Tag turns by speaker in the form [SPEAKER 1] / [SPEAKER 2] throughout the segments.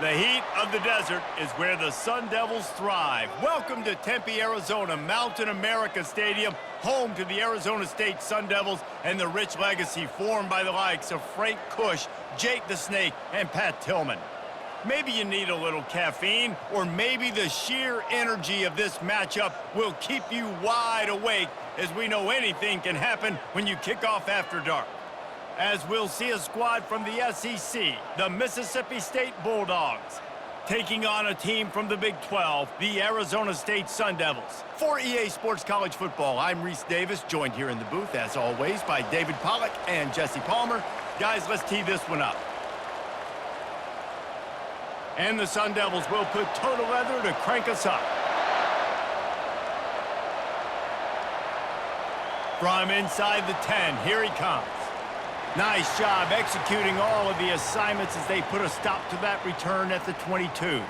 [SPEAKER 1] The heat of the desert is where the Sun Devils thrive. Welcome to Tempe, Arizona, Mountain America Stadium, home to the Arizona State Sun Devils and the rich legacy formed by the likes of Frank Kush, Jake the Snake, and Pat Tillman. Maybe you need a little caffeine, or maybe the sheer energy of this matchup will keep you wide awake, as we know anything can happen when you kick off after dark. As we'll see a squad from the SEC, the Mississippi State Bulldogs, taking on a team from the Big 12, the Arizona State Sun Devils. For EA Sports College Football, I'm Reese Davis, joined here in the booth, as always, by David Pollack and Jesse Palmer. Guys, let's tee this one up. And the Sun Devils will put total leather to crank us up. From inside the 10, here he comes. Nice job executing all of the assignments as they put a stop to that return at the 22.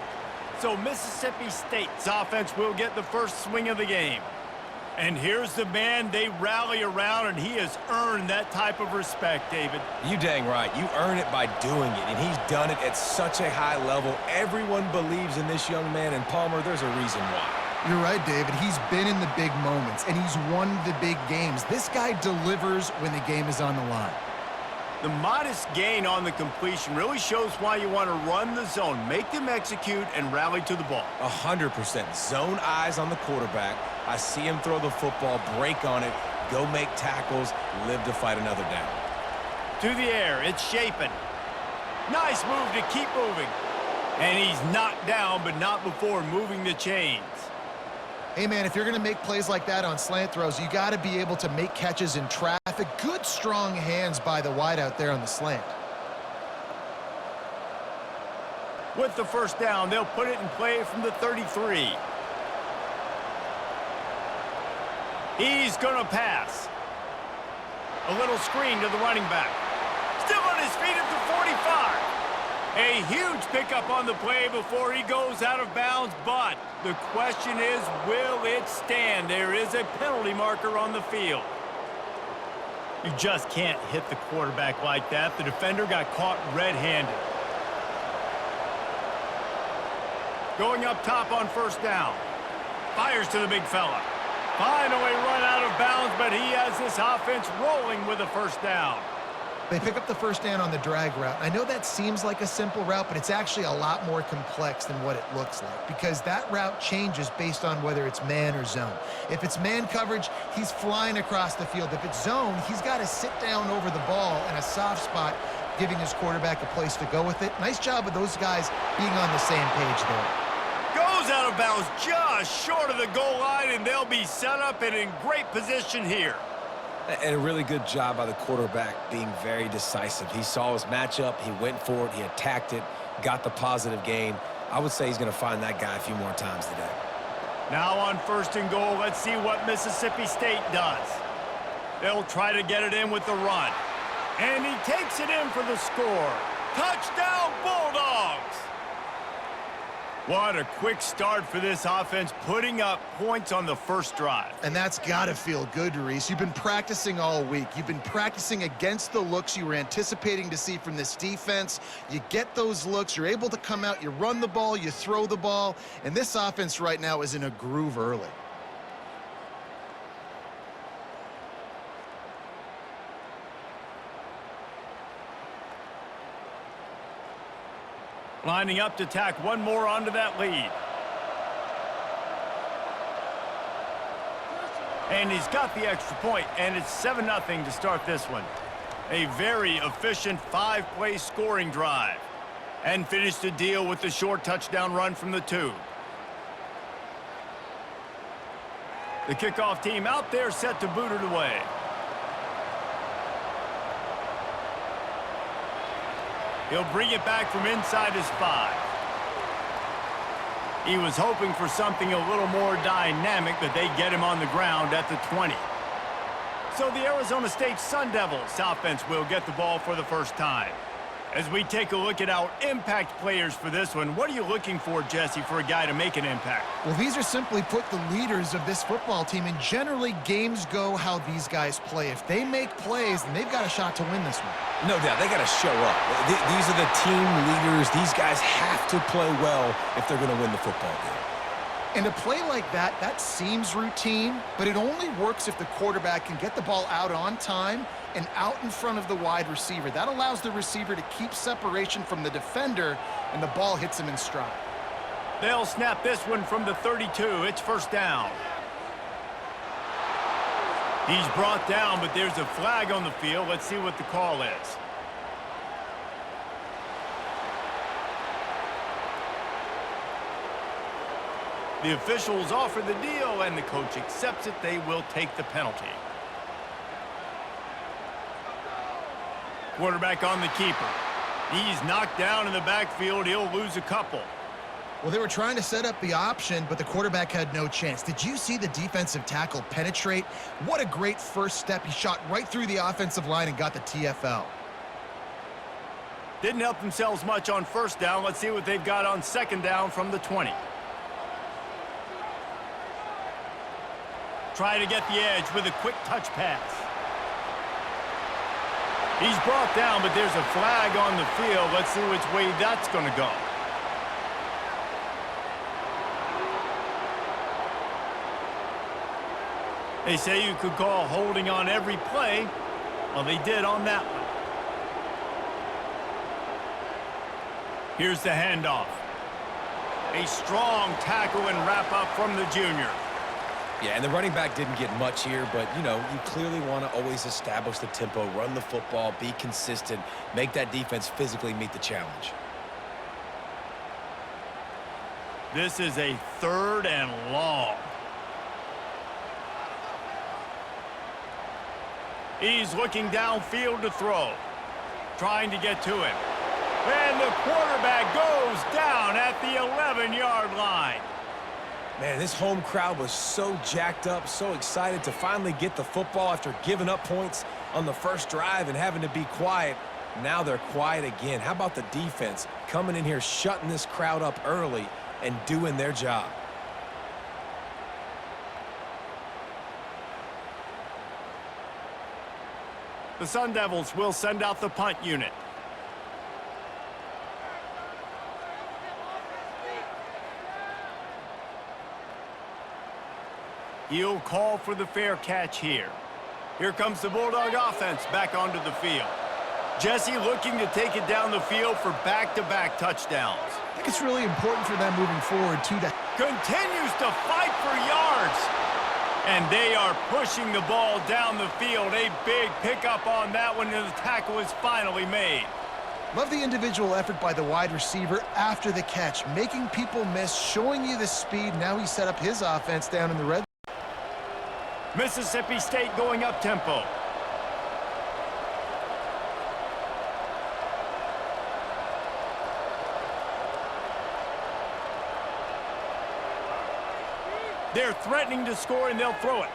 [SPEAKER 1] So Mississippi State's offense will get the first swing of the game. And here's the man they rally around, and he has earned that type of respect, David.
[SPEAKER 2] You dang right. You earn it by doing it, and he's done it at such a high level. Everyone believes in this young man, and Palmer, there's a reason why.
[SPEAKER 3] You're right, David. He's been in the big moments, and he's won the big games. This guy delivers when the game is on the line.
[SPEAKER 1] The modest gain on the completion really shows why you want to run the zone, make them execute, and rally to the ball.
[SPEAKER 2] 100%. Zone eyes on the quarterback. I see him throw the football, break on it, go make tackles, live to fight another down.
[SPEAKER 1] To the air, it's Shapen. Nice move to keep moving. And he's knocked down, but not before moving the chains.
[SPEAKER 3] Hey, man, if you're going to make plays like that on slant throws, you got to be able to make catches in traffic. Good, strong hands by the wideout there on the slant.
[SPEAKER 1] With the first down, they'll put it in play from the 33. He's going to pass. A little screen to the running back. Still on his feet at the 45. A huge pickup on the play before he goes out of bounds, but the question is, will it stand? There is a penalty marker on the field. You just can't hit the quarterback like that. The defender got caught red-handed. Going up top on first down. Fires to the big fella. Finally run out of bounds, but he has this offense rolling with a first down.
[SPEAKER 3] They pick up the first down on the drag route. I know that seems like a simple route, but it's actually a lot more complex than what it looks like, because that route changes based on whether it's man or zone. If it's man coverage, he's flying across the field. If it's zone, he's got to sit down over the ball in a soft spot, giving his quarterback a place to go with it. Nice job of those guys being on the same page there.
[SPEAKER 1] Goes out of bounds just short of the goal line, and they'll be set up and in great position here.
[SPEAKER 2] And a really good job by the quarterback being very decisive. He saw his matchup, he went for it, he attacked it, got the positive gain. I would say he's going to find that guy a few more times today.
[SPEAKER 1] Now on first and goal, let's see what Mississippi State does. They'll try to get it in with the run. And he takes it in for the score. Touchdown, Bulldogs! What a quick start for this offense, putting up points on the first drive.
[SPEAKER 3] And that's got to feel good, Reese. You've been practicing all week. You've been practicing against the looks you were anticipating to see from this defense. You get those looks, you're able to come out, you run the ball, you throw the ball, and this offense right now is in a groove early.
[SPEAKER 1] Lining up to tack one more onto that lead. And he's got the extra point, and it's 7-0 to start this one. A very efficient 5-play scoring drive. And finish the deal with the short touchdown run from the 2. The kickoff team out there set to boot it away. He'll bring it back from inside his 5. He was hoping for something a little more dynamic, but they get him on the ground at the 20. So the Arizona State Sun Devils offense will get the ball for the first time. As we take a look at our impact players for this one, what are you looking for, Jesse, for a guy to make an impact?
[SPEAKER 3] Well, these are simply put the leaders of this football team, and generally games go how these guys play. If they make plays, then they've got a shot to win this one.
[SPEAKER 2] No doubt, they got to show up. These are the team leaders. These guys have to play well if they're going to win the football game.
[SPEAKER 3] And a play like that, that seems routine, but it only works if the quarterback can get the ball out on time and out in front of the wide receiver. That allows the receiver to keep separation from the defender, and the ball hits him in stride.
[SPEAKER 1] They'll snap this one from the 32. It's first down. He's brought down, but there's a flag on the field. Let's see what the call is. The officials offer the deal, and the coach accepts it. They will take the penalty. Quarterback on the keeper. He's knocked down in the backfield. He'll lose a couple.
[SPEAKER 3] Well, they were trying to set up the option, but the quarterback had no chance. Did you see the defensive tackle penetrate? What a great first step. He shot right through the offensive line and got the TFL.
[SPEAKER 1] Didn't help themselves much on first down. Let's see what they've got on second down from the 20. Try to get the edge with a quick touch pass. He's brought down, but there's a flag on the field. Let's see which way that's going to go. They say you could call holding on every play. Well, they did on that one. Here's the handoff. A strong tackle and wrap up from the junior.
[SPEAKER 2] Yeah, and the running back didn't get much here, but, you know, you clearly want to always establish the tempo, run the football, be consistent, make that defense physically meet the challenge.
[SPEAKER 1] This is a 3rd and long. He's looking downfield to throw, trying to get to him. And the quarterback goes down at the 11-yard line.
[SPEAKER 2] Man, this home crowd was so jacked up, so excited to finally get the football after giving up points on the first drive and having to be quiet. Now they're quiet again. How about the defense coming in here, shutting this crowd up early and doing their job?
[SPEAKER 1] The Sun Devils will send out the punt unit. He'll call for the fair catch here. Here comes the Bulldog offense back onto the field. Jesse looking to take it down the field for back-to-back touchdowns.
[SPEAKER 3] I think it's really important for them moving forward, too.
[SPEAKER 1] Continues to fight for yards. And they are pushing the ball down the field. A big pickup on that one, and the tackle is finally made.
[SPEAKER 3] Love the individual effort by the wide receiver after the catch, making people miss, showing you the speed. Now he set up his offense down in the red.
[SPEAKER 1] Mississippi State going up tempo. They're threatening to score, and they'll throw it.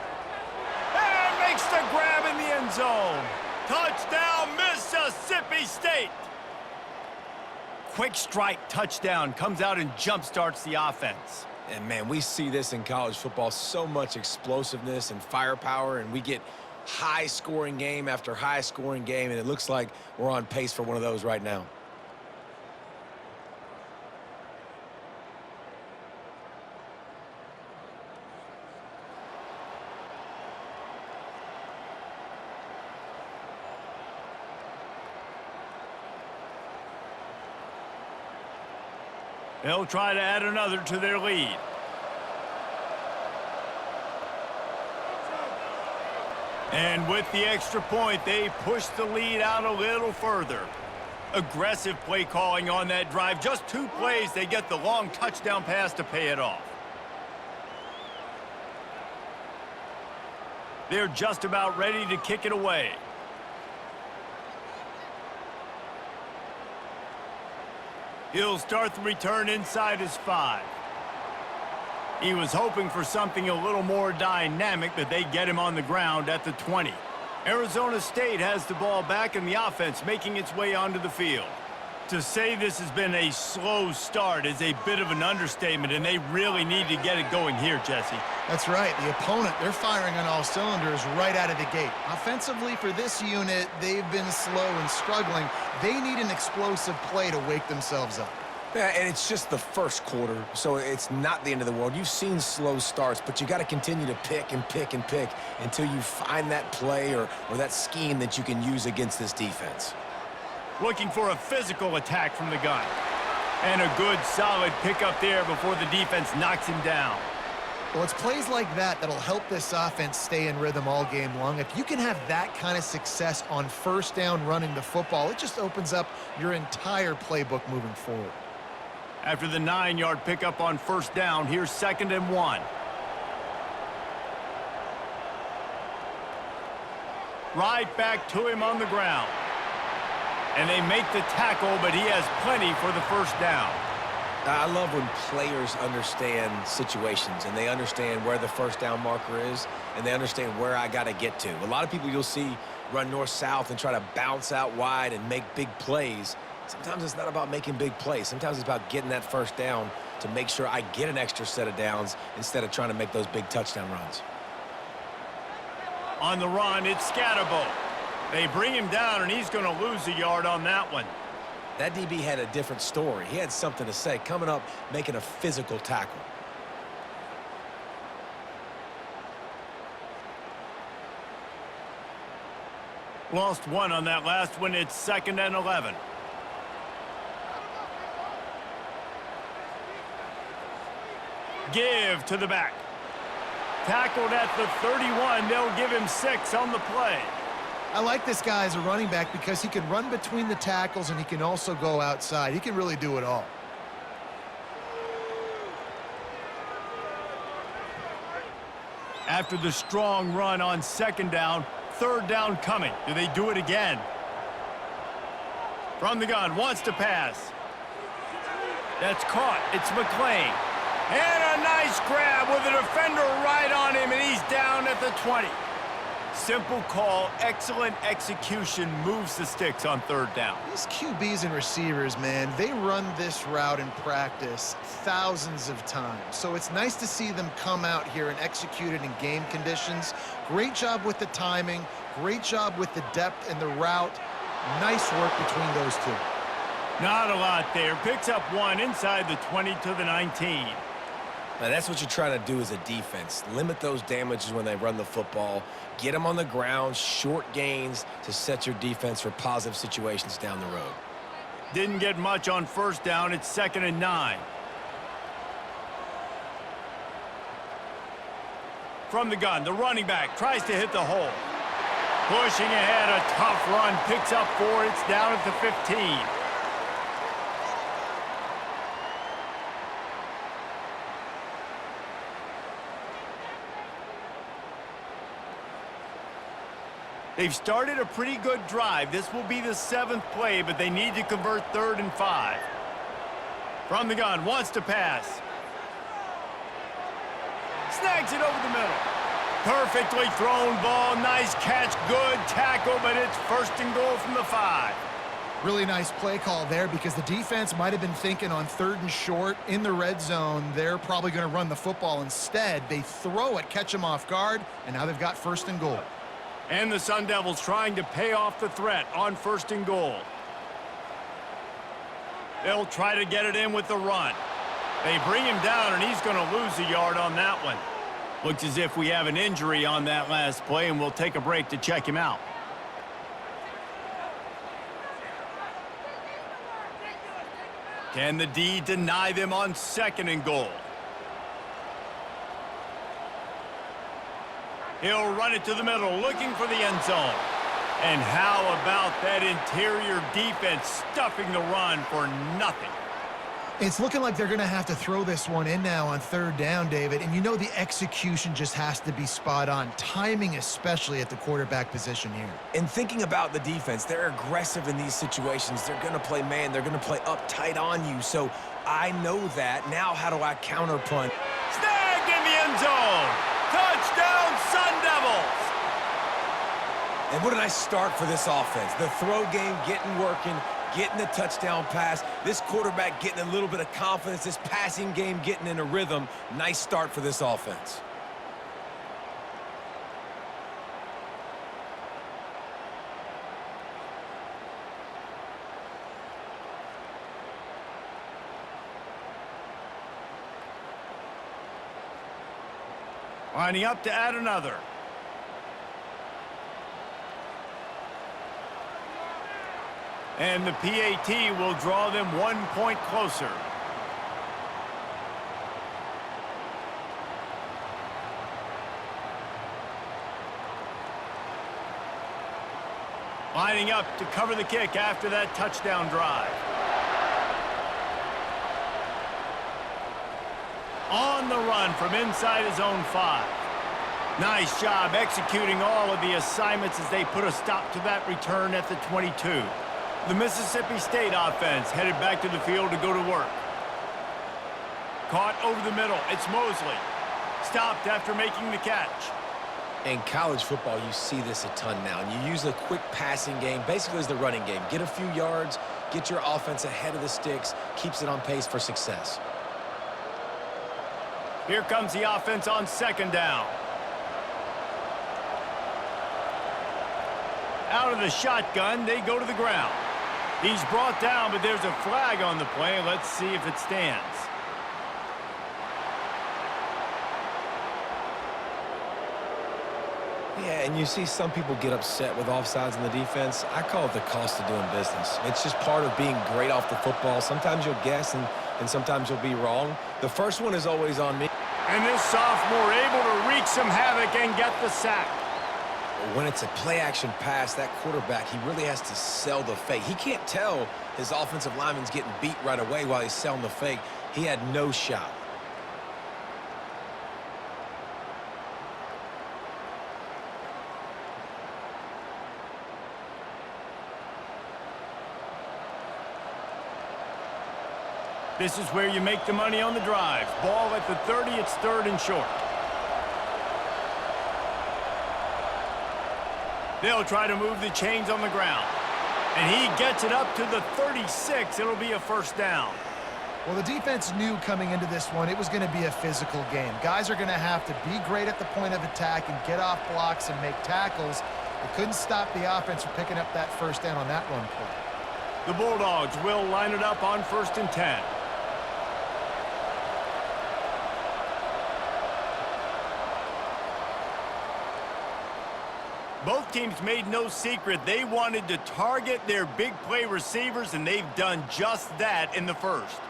[SPEAKER 1] And makes the grab in the end zone. Touchdown, Mississippi State. Quick strike touchdown comes out and jump-starts the offense.
[SPEAKER 2] And, man, we see this in college football, so much explosiveness and firepower, and we get high-scoring game after high-scoring game, and it looks like we're on pace for one of those right now.
[SPEAKER 1] They'll try to add another to their lead. And with the extra point, they push the lead out a little further. Aggressive play calling on that drive. Just 2 plays, they get the long touchdown pass to pay it off. They're just about ready to kick it away. He'll start the return inside his 5. He was hoping for something a little more dynamic, but they get him on the ground at the 20. Arizona State has the ball back, and the offense making its way onto the field. To say this has been a slow start is a bit of an understatement, and they really need to get it going here, Jesse.
[SPEAKER 3] That's right. The opponent, they're firing on all cylinders right out of the gate. Offensively, for this unit, they've been slow and struggling. They need an explosive play to wake themselves up.
[SPEAKER 2] Yeah, and it's just the first quarter, so it's not the end of the world. You've seen slow starts, but you got to continue to pick and pick and pick until you find that play or that scheme that you can use against this defense.
[SPEAKER 1] Looking for a physical attack from the gun. And a good, solid pickup there before the defense knocks him down.
[SPEAKER 3] Well, it's plays like that that'll help this offense stay in rhythm all game long. If you can have that kind of success on first down running the football, it just opens up your entire playbook moving forward.
[SPEAKER 1] After the 9-yard pickup on first down, here's 2nd and 1. Right back to him on the ground. And they make the tackle, but he has plenty for the first down.
[SPEAKER 2] I love when players understand situations and they understand where the first down marker is and they understand where I got to get to. A lot of people you'll see run north-south and try to bounce out wide and make big plays. Sometimes it's not about making big plays. Sometimes it's about getting that first down to make sure I get an extra set of downs instead of trying to make those big touchdown runs.
[SPEAKER 1] On the run, it's Scatterbo. They bring him down, and he's going to lose a yard on that one.
[SPEAKER 2] That DB had a different story. He had something to say, coming up, making a physical tackle.
[SPEAKER 1] Lost one on that last one. It's 2nd and 11. Give to the back. Tackled at the 31. They'll give him 6 on the play.
[SPEAKER 3] I like this guy as a running back because he can run between the tackles and he can also go outside. He can really do it all.
[SPEAKER 1] After the strong run on 2nd down, 3rd down coming. Do they do it again? From the gun, wants to pass. That's caught. It's McClain. And a nice grab with a defender right on him, and he's down at the 20. Simple call, excellent execution, moves the sticks on 3rd down.
[SPEAKER 3] These QBs and receivers, man, they run this route in practice thousands of times. So it's nice to see them come out here and execute it in game conditions. Great job with the timing, great job with the depth and the route. Nice work between those two.
[SPEAKER 1] Not a lot there. Picks up 1 inside the 20 to the 19.
[SPEAKER 2] Now, that's what you're trying to do as a defense. Limit those damages when they run the football. Get them on the ground, short gains to set your defense for positive situations down the road.
[SPEAKER 1] Didn't get much on 1st down. It's 2nd and 9. From the gun, the running back tries to hit the hole. Pushing ahead, a tough run. Picks up 4. It's down at the 15. They've started a pretty good drive. This will be the 7th play, but they need to convert 3rd and 5. From the gun, wants to pass. Snags it over the middle. Perfectly thrown ball. Nice catch. Good tackle, but it's 1st and goal from the 5.
[SPEAKER 3] Really nice play call there because the defense might have been thinking on 3rd and short in the red zone. They're probably going to run the football instead. They throw it, catch them off guard, and now they've got 1st and goal.
[SPEAKER 1] And the Sun Devils trying to pay off the threat on 1st and goal. They'll try to get it in with the run. They bring him down, and he's going to lose a yard on that one. Looks as if we have an injury on that last play, and we'll take a break to check him out. Can the D deny them on 2nd and goal? He'll run it to the middle, looking for the end zone. And how about that interior defense stuffing the run for nothing?
[SPEAKER 3] It's looking like they're going to have to throw this one in now on 3rd down, David. And you know the execution just has to be spot on. Timing especially at the quarterback position here.
[SPEAKER 2] And thinking about the defense, they're aggressive in these situations. They're going to play man. They're going to play uptight on you. So I know that. Now how do I counterpunt?
[SPEAKER 1] Snagged in the end zone. Touchdown, Sun Devils.
[SPEAKER 2] And what a nice start for this offense. The throw game getting working, getting the touchdown pass. This quarterback getting a little bit of confidence. This passing game getting in a rhythm. Nice start for this offense.
[SPEAKER 1] Lining up to add another. And the PAT will draw them 1 point closer. Lining up to cover the kick after that touchdown drive. On the run from inside his own 5. Nice job executing all of the assignments as they put a stop to that return at the 22. The Mississippi State offense headed back to the field to go to work. Caught over the middle. It's Mosley. Stopped after making the catch.
[SPEAKER 2] In college football, you see this a ton now. And you use a quick passing game, basically as the running game. Get a few yards, get your offense ahead of the sticks, keeps it on pace for success.
[SPEAKER 1] Here comes the offense on second down. Out of the shotgun, they go to the ground. He's brought down, but there's a flag on the play. Let's see if it stands.
[SPEAKER 2] Yeah, and you see some people get upset with offsides in the defense. I call it the cost of doing business. It's just part of being great off the football. Sometimes you'll guess, and sometimes you'll be wrong. The first one is always on me.
[SPEAKER 1] And this sophomore able to wreak some havoc and get the sack.
[SPEAKER 2] When it's a play-action pass, that quarterback, he really has to sell the fake. He can't tell his offensive lineman's getting beat right away while he's selling the fake. He had no shot.
[SPEAKER 1] This is where you make the money on the drive. Ball at the 30, it's 3rd and short. They'll try to move the chains on the ground. And he gets it up to the 36. It'll be a first down.
[SPEAKER 3] Well, the defense knew coming into this one it was going to be a physical game. Guys are going to have to be great at the point of attack and get off blocks and make tackles. They couldn't stop the offense from picking up that first down on that run play.
[SPEAKER 1] The Bulldogs will line it up on 1st and 10. Both teams made no secret they wanted to target their big play receivers, and they've done just that in the first.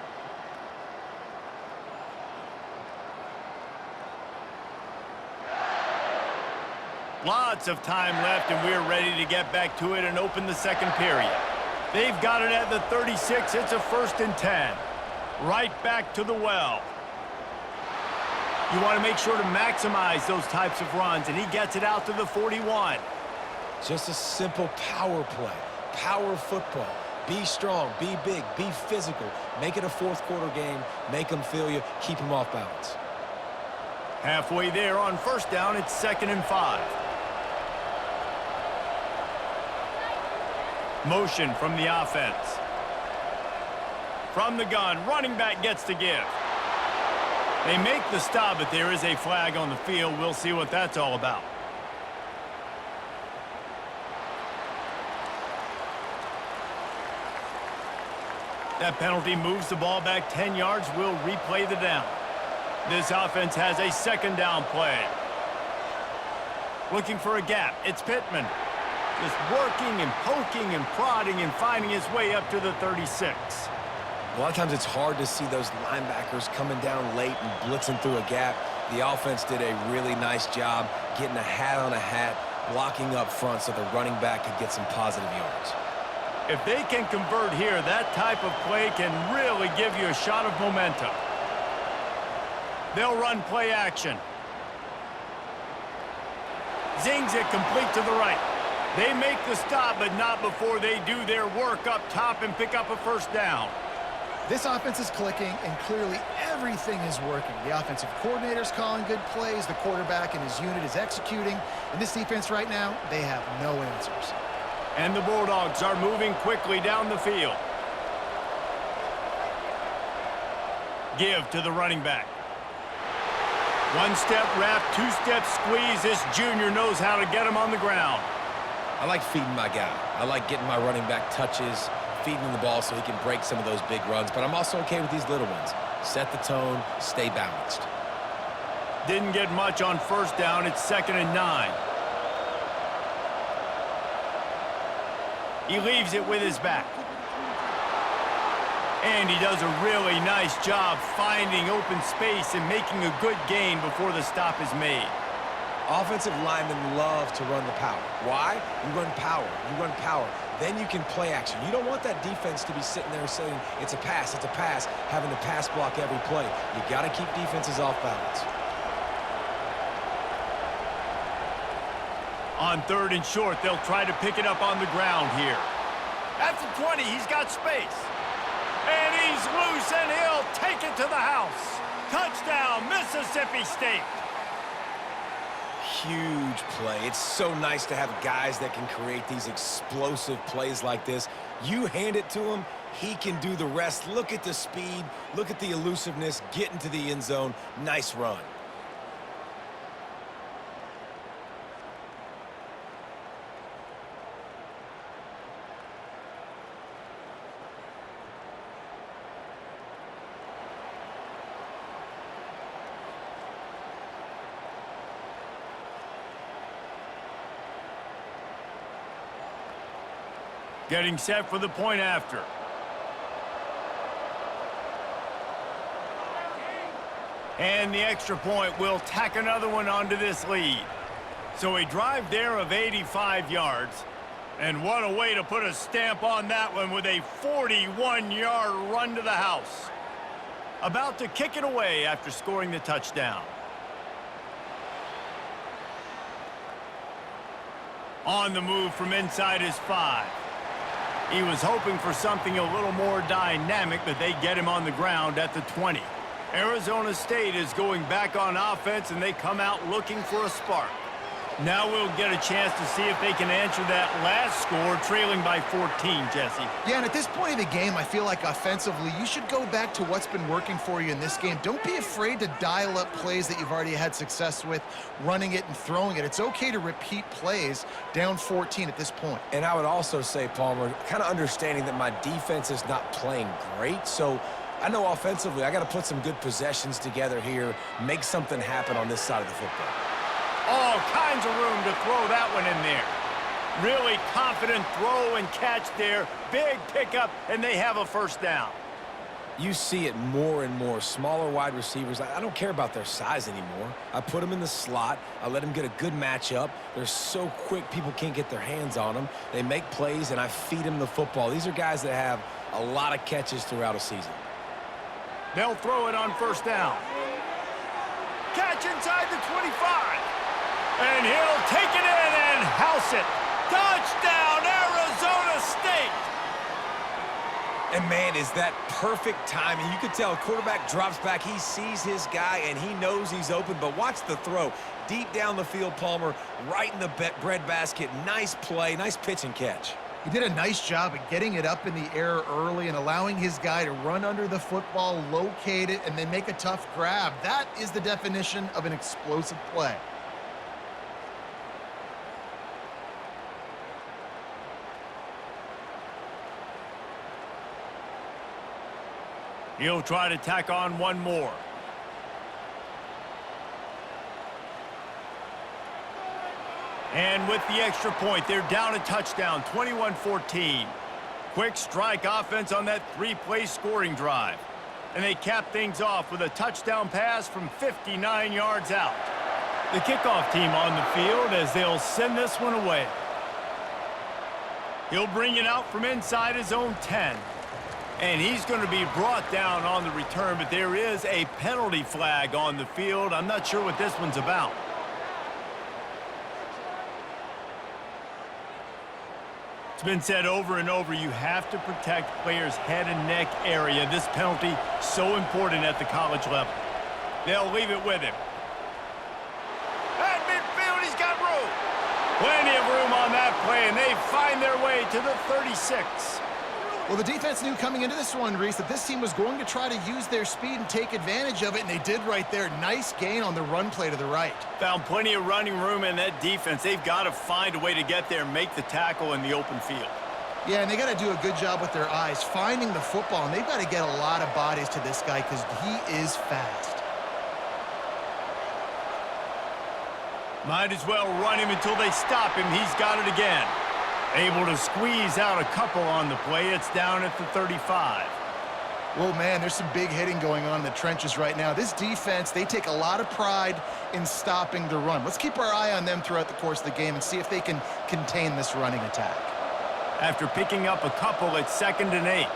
[SPEAKER 1] Lots of time left, and we're ready to get back to it and open the second period. They've got it at the 36. It's a 1st and 10. Right back to the well. You want to make sure to maximize those types of runs, and he gets it out to the 41.
[SPEAKER 2] Just a simple power play. Power football. Be strong, be big, be physical. Make it a fourth quarter game. Make them feel you. Keep them off balance.
[SPEAKER 1] Halfway there on 1st down, it's 2nd and 5. Motion from the offense. From the gun, running back gets to give. They make the stop, but there is a flag on the field. We'll see what that's all about. That penalty moves the ball back 10 yards. We'll replay the down. This offense has a 2nd down play. Looking for a gap. It's Pittman. Just working and poking and prodding and finding his way up to the 36.
[SPEAKER 2] A lot of times it's hard to see those linebackers coming down late and blitzing through a gap. The offense did a really nice job getting a hat on a hat, blocking up front so the running back could get some positive yards.
[SPEAKER 1] If they can convert here, that type of play can really give you a shot of momentum. They'll run play action. Zings it complete to the right. They make the stop, but not before they do their work up top and pick up a 1st down.
[SPEAKER 3] This offense is clicking, and clearly everything is working. The offensive coordinator's calling good plays. The quarterback and his unit is executing. And this defense right now, they have no answers.
[SPEAKER 1] And the Bulldogs are moving quickly down the field. Give to the running back. One-step wrap, two-step squeeze. This junior knows how to get him on the ground.
[SPEAKER 2] I like feeding my guy. I like getting my running back touches, feeding him the ball so he can break some of those big runs. But I'm also okay with these little ones. Set the tone, stay balanced.
[SPEAKER 1] Didn't get much on first down. It's 2nd and 9. He leaves it with his back. And he does a really nice job finding open space and making a good gain before the stop is made.
[SPEAKER 2] Offensive linemen love to run the power. Why? You run power. You run power. Then you can play action. You don't want that defense to be sitting there saying, it's a pass, having to pass block every play. You got to keep defenses off balance.
[SPEAKER 1] On 3rd and short, they'll try to pick it up on the ground here. At the 20, he's got space. And he's loose, and he'll take it to the house. Touchdown, Mississippi State.
[SPEAKER 2] Huge play. It's so nice to have guys that can create these explosive plays like this. You hand it to him, he can do the rest. Look at the speed. Look at the elusiveness. Get into the end zone. Nice run.
[SPEAKER 1] Getting set for the point after. And the extra point will tack another one onto this lead. So a drive there of 85 yards. And what a way to put a stamp on that one with a 41-yard run to the house. About to kick it away after scoring the touchdown. On the move from inside his 5. He was hoping for something a little more dynamic, but they get him on the ground at the 20. Arizona State is going back on offense, and they come out looking for a spark. Now we'll get a chance to see if they can answer that last score, trailing by 14, Jesse.
[SPEAKER 3] Yeah, and at this point of the game, I feel like offensively, you should go back to what's been working for you in this game. Don't be afraid to dial up plays that you've already had success with, running it and throwing it. It's okay to repeat plays down 14 at this point.
[SPEAKER 2] And I would also say, Palmer, kind of understanding that my defense is not playing great, so I know offensively I got to put some good possessions together here, make something happen on this side of the football.
[SPEAKER 1] All kinds of room to throw that one in there. Really confident throw and catch there. Big pickup, and they have a first down.
[SPEAKER 2] You see it more and more. Smaller wide receivers, I don't care about their size anymore. I put them in the slot. I let them get a good matchup. They're so quick, people can't get their hands on them. They make plays, and I feed them the football. These are guys that have a lot of catches throughout a season.
[SPEAKER 1] They'll throw it on first down. Catch inside the 25. And he'll take it in and house it. Touchdown, Arizona State!
[SPEAKER 2] And, man, is that perfect timing. You could tell quarterback drops back. He sees his guy, and he knows he's open. But watch the throw. Deep down the field, Palmer, right in the bread basket. Nice play, nice pitch and catch.
[SPEAKER 3] He did a nice job at getting it up in the air early and allowing his guy to run under the football, locate it, and then make a tough grab. That is the definition of an explosive play.
[SPEAKER 1] He'll try to tack on one more. And with the extra point, they're down a touchdown, 21-14. Quick strike offense on that three-play scoring drive. And they cap things off with a touchdown pass from 59 yards out. The kickoff team on the field as they'll send this one away. He'll bring it out from inside his own 10. And he's going to be brought down on the return, but there is a penalty flag on the field. I'm not sure what this one's about. It's been said over and over, you have to protect players' head and neck area. This penalty, so important at the college level. They'll leave it with him. At midfield, he's got room. Plenty of room on that play, and they find their way to the 36.
[SPEAKER 3] Well, the defense knew coming into this one, Reese, that this team was going to try to use their speed and take advantage of it, and they did right there. Nice gain on the run play to the right.
[SPEAKER 1] Found plenty of running room in that defense. They've got to find a way to get there and make the tackle in the open field.
[SPEAKER 3] Yeah, and they got to do a good job with their eyes, finding the football, and they've got to get a lot of bodies to this guy because he is fast.
[SPEAKER 1] Might as well run him until they stop him. He's got it again. Able to squeeze out a couple on the play. It's down at the 35.
[SPEAKER 3] Well, man, there's some big hitting going on in the trenches right now. This defense, they take a lot of pride in stopping the run. Let's keep our eye on them throughout the course of the game and see if they can contain this running attack.
[SPEAKER 1] After picking up a couple, it's 2nd and 8.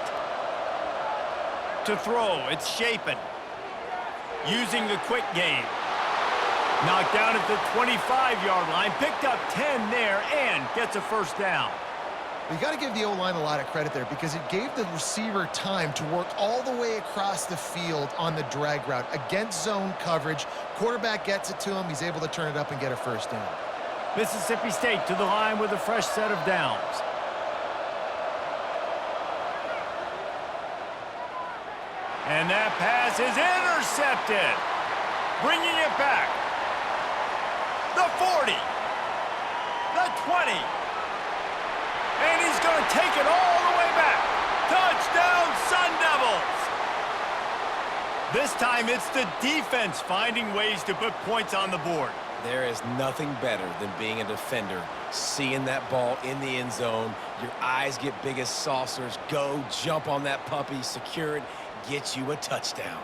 [SPEAKER 1] To throw, it's Shapen. Using the quick game. Knocked down at the 25-yard line. Picked up 10 there and gets a first down.
[SPEAKER 3] You got to give the O-line a lot of credit there because it gave the receiver time to work all the way across the field on the drag route against zone coverage. Quarterback gets it to him. He's able to turn it up and get a first down.
[SPEAKER 1] Mississippi State to the line with a fresh set of downs. And that pass is intercepted. Bringing it back. The 40. The 20. And he's going to take it all the way back. Touchdown, Sun Devils. This time it's the defense finding ways to put points on the board.
[SPEAKER 2] There is nothing better than being a defender, seeing that ball in the end zone. Your eyes get big as saucers. Go, jump on that puppy, secure it, get you a touchdown.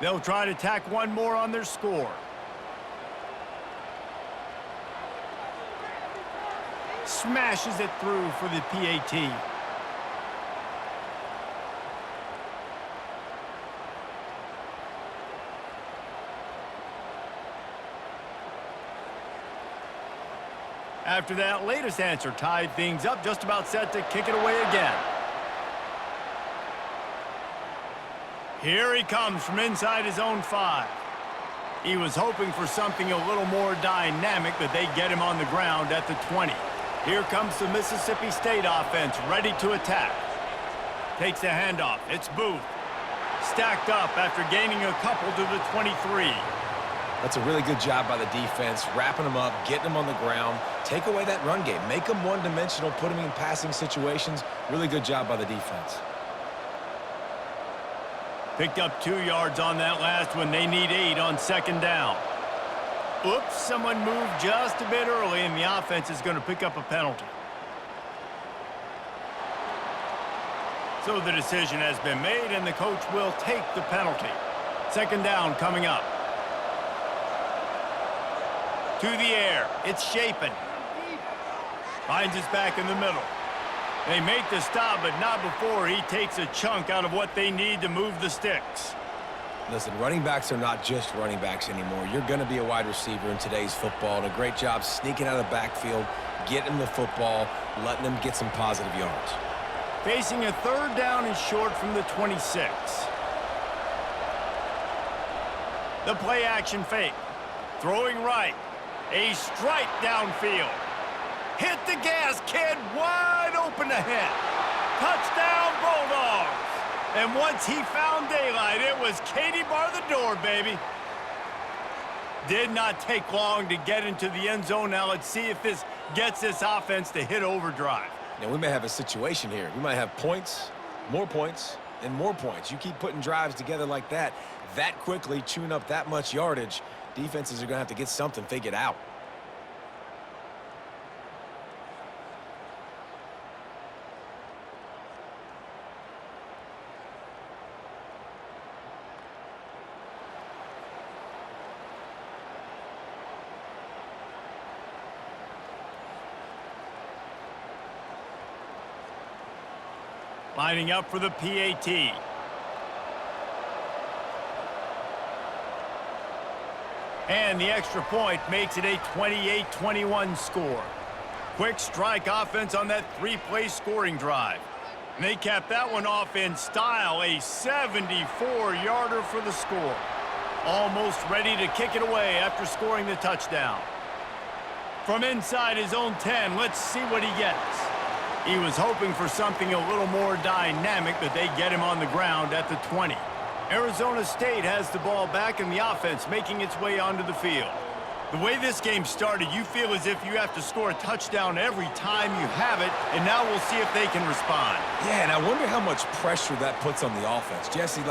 [SPEAKER 1] They'll try to tack one more on their score. Smashes it through for the PAT. After that latest answer tied things up, just about set to kick it away again. Here he comes from inside his own 5. He was hoping for something a little more dynamic, but they get him on the ground at the 20. Here comes the Mississippi State offense, ready to attack. Takes the handoff. It's Booth. Stacked up after gaining a couple to the 23.
[SPEAKER 2] That's a really good job by the defense, wrapping them up, getting them on the ground. Take away that run game. Make them one-dimensional, put them in passing situations. Really good job by the defense.
[SPEAKER 1] Picked up 2 yards on that last one. They need 8 on 2nd down. Oops, someone moved just a bit early, and the offense is going to pick up a penalty. So the decision has been made, and the coach will take the penalty. 2nd down coming up. To the air. It's Shapen. Finds his back in the middle. They make the stop, but not before he takes a chunk out of what they need to move the sticks.
[SPEAKER 2] Listen, running backs are not just running backs anymore. You're going to be a wide receiver in today's football, and a great job sneaking out of the backfield, getting the football, letting them get some positive yards.
[SPEAKER 1] Facing a 3rd down and short from the 26. The play action fake. Throwing right. A strike downfield. Hit the gas, kid. Wide open ahead. Touchdown, Bulldogs. And once he found daylight, it was Katie bar the door, baby. Did not take long to get into the end zone. Now let's see if this gets this offense to hit overdrive.
[SPEAKER 2] Now, we may have a situation here. We might have points, and more points. You keep putting drives together like that quickly, chewing up that much yardage, defenses are going to have to get something figured out.
[SPEAKER 1] Lining up for the PAT. And the extra point makes it a 28-21 score. Quick strike offense on that three-play scoring drive. And they capped that one off in style, a 74-yarder for the score. Almost ready to kick it away after scoring the touchdown. From inside his own 10, let's see what he gets. He was hoping for something a little more dynamic, but they get him on the ground at the 20. Arizona State has the ball back and the offense making its way onto the field. The way this game started, you feel as if you have to score a touchdown every time you have it, and now we'll see if they can respond.
[SPEAKER 2] Yeah, and I wonder how much pressure that puts on the offense. Jesse,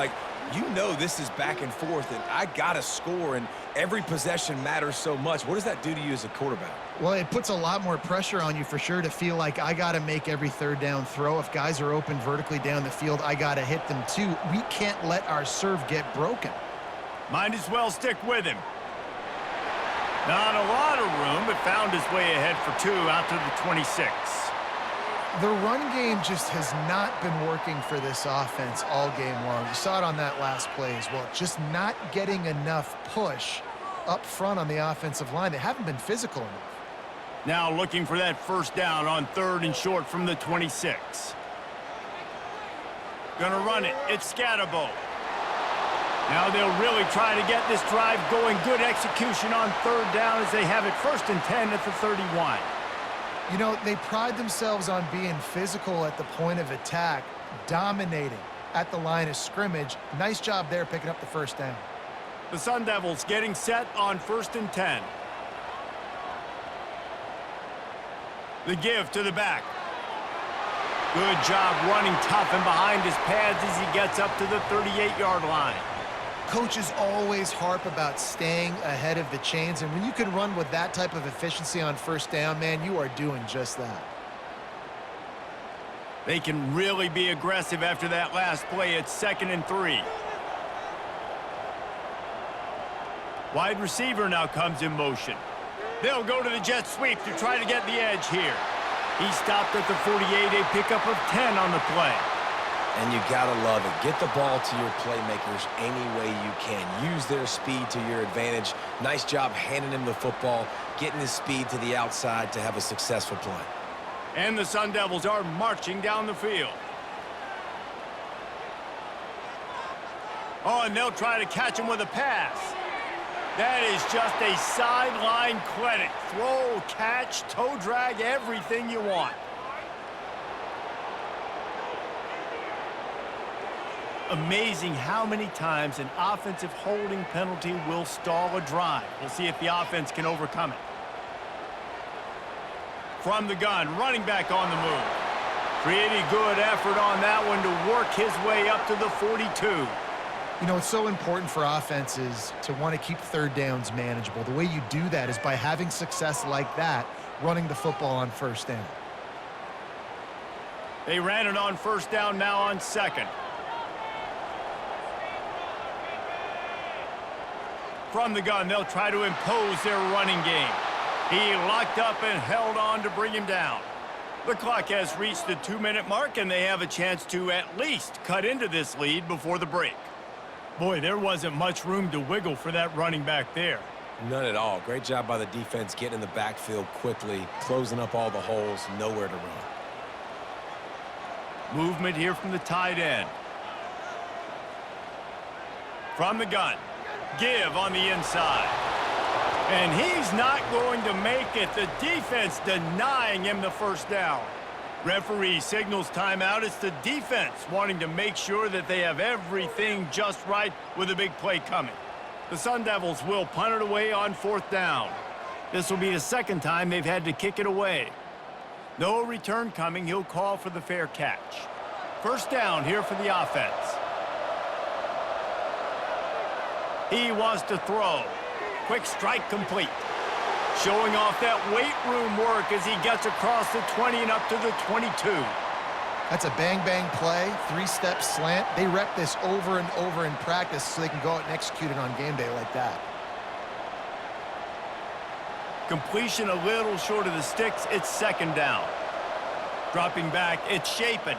[SPEAKER 2] you know this is back and forth, and I got to score, and every possession matters so much. What does that do to you as a quarterback?
[SPEAKER 3] Well, it puts a lot more pressure on you for sure to feel like I got to make every third down throw. If guys are open vertically down the field, I got to hit them too. We can't let our serve get broken.
[SPEAKER 1] Might as well stick with him. Not a lot of room, but found his way ahead for 2 out to the 26.
[SPEAKER 3] The run game just has not been working for this offense all game long. You saw it on that last play as well. Just not getting enough push up front on the offensive line. They haven't been physical enough.
[SPEAKER 1] Now looking for that first down on 3rd and short from the 26. Gonna run it. It's Scatterbo. Now they'll really try to get this drive going. Good execution on 3rd down as they have it 1st and 10 at the 31.
[SPEAKER 3] You know, they pride themselves on being physical at the point of attack, dominating at the line of scrimmage. Nice job there picking up the first down.
[SPEAKER 1] The Sun Devils getting set on 1st and 10. The give to the back. Good job running tough and behind his pads as he gets up to the 38-yard line.
[SPEAKER 3] Coaches always harp about staying ahead of the chains, and when you can run with that type of efficiency on first down, man, you are doing just that.
[SPEAKER 1] They can really be aggressive after that last play. It's 2nd and 3. Wide receiver now comes in motion. They'll go to the jet sweep to try to get the edge here. He stopped at the 48, a pickup of 10 on the play.
[SPEAKER 2] And you gotta love it. Get the ball to your playmakers any way you can. Use their speed to your advantage. Nice job handing him the football, getting his speed to the outside to have a successful play.
[SPEAKER 1] And the Sun Devils are marching down the field. Oh, and they'll try to catch him with a pass. That is just a sideline clinic. Throw, catch, toe drag, everything you want. Amazing how many times an offensive holding penalty will stall a drive. We'll see if the offense can overcome it. From the gun, running back on the move. Pretty good effort on that one to work his way up to the 42.
[SPEAKER 3] You know, it's so important for offenses to want to keep third downs manageable. The way you do that is by having success like that, running the football on first down.
[SPEAKER 1] They ran it on first down, now on 2nd. From the gun, they'll try to impose their running game. He locked up and held on to bring him down. The clock has reached the 2-minute mark, and they have a chance to at least cut into this lead before the break. Boy, there wasn't much room to wiggle for that running back there.
[SPEAKER 2] None at all. Great job by the defense getting in the backfield quickly, closing up all the holes, nowhere to run.
[SPEAKER 1] Movement here from the tight end. From the gun. Give on the inside. And he's not going to make it. The defense denying him the first down. Referee signals timeout. It's the defense wanting to make sure that they have everything just right with a big play coming. The Sun Devils will punt it away on 4th down. This will be the 2nd time they've had to kick it away. No return coming. He'll call for the fair catch. First down here for the offense. He wants to throw. Quick strike complete. Showing off that weight room work as he gets across the 20 and up to the 22.
[SPEAKER 3] That's a bang-bang play, 3-step slant. They rep this over and over in practice so they can go out and execute it on game day like that.
[SPEAKER 1] Completion a little short of the sticks. It's 2nd down. Dropping back, it's Shapen.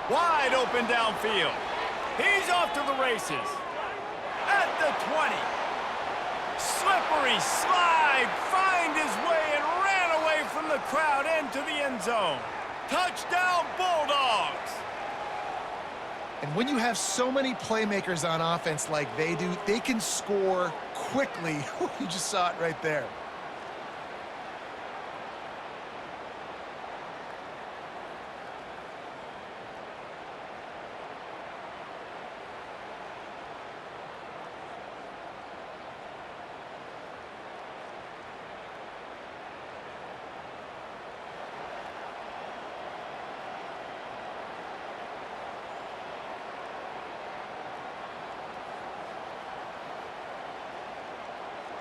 [SPEAKER 1] Wide open downfield. He's off to the races. At the 20. Slippery slide, find his way and ran away from the crowd into the end zone. Touchdown, Bulldogs!
[SPEAKER 3] And when you have so many playmakers on offense like they do, they can score quickly. You just saw it right there.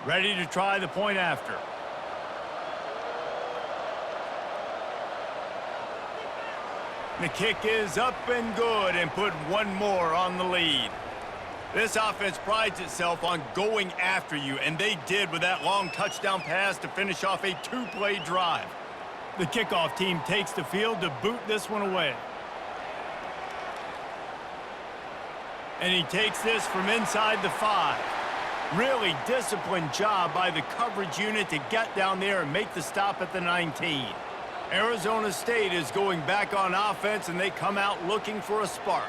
[SPEAKER 1] Ready to try the point after. The kick is up and good and put one more on the lead. This offense prides itself on going after you, and they did with that long touchdown pass to finish off a two-play drive. The kickoff team takes the field to boot this one away. And he takes this from inside the 5. Really disciplined job by the coverage unit to get down there and make the stop at the 19. Arizona State is going back on offense, and they come out looking for a spark.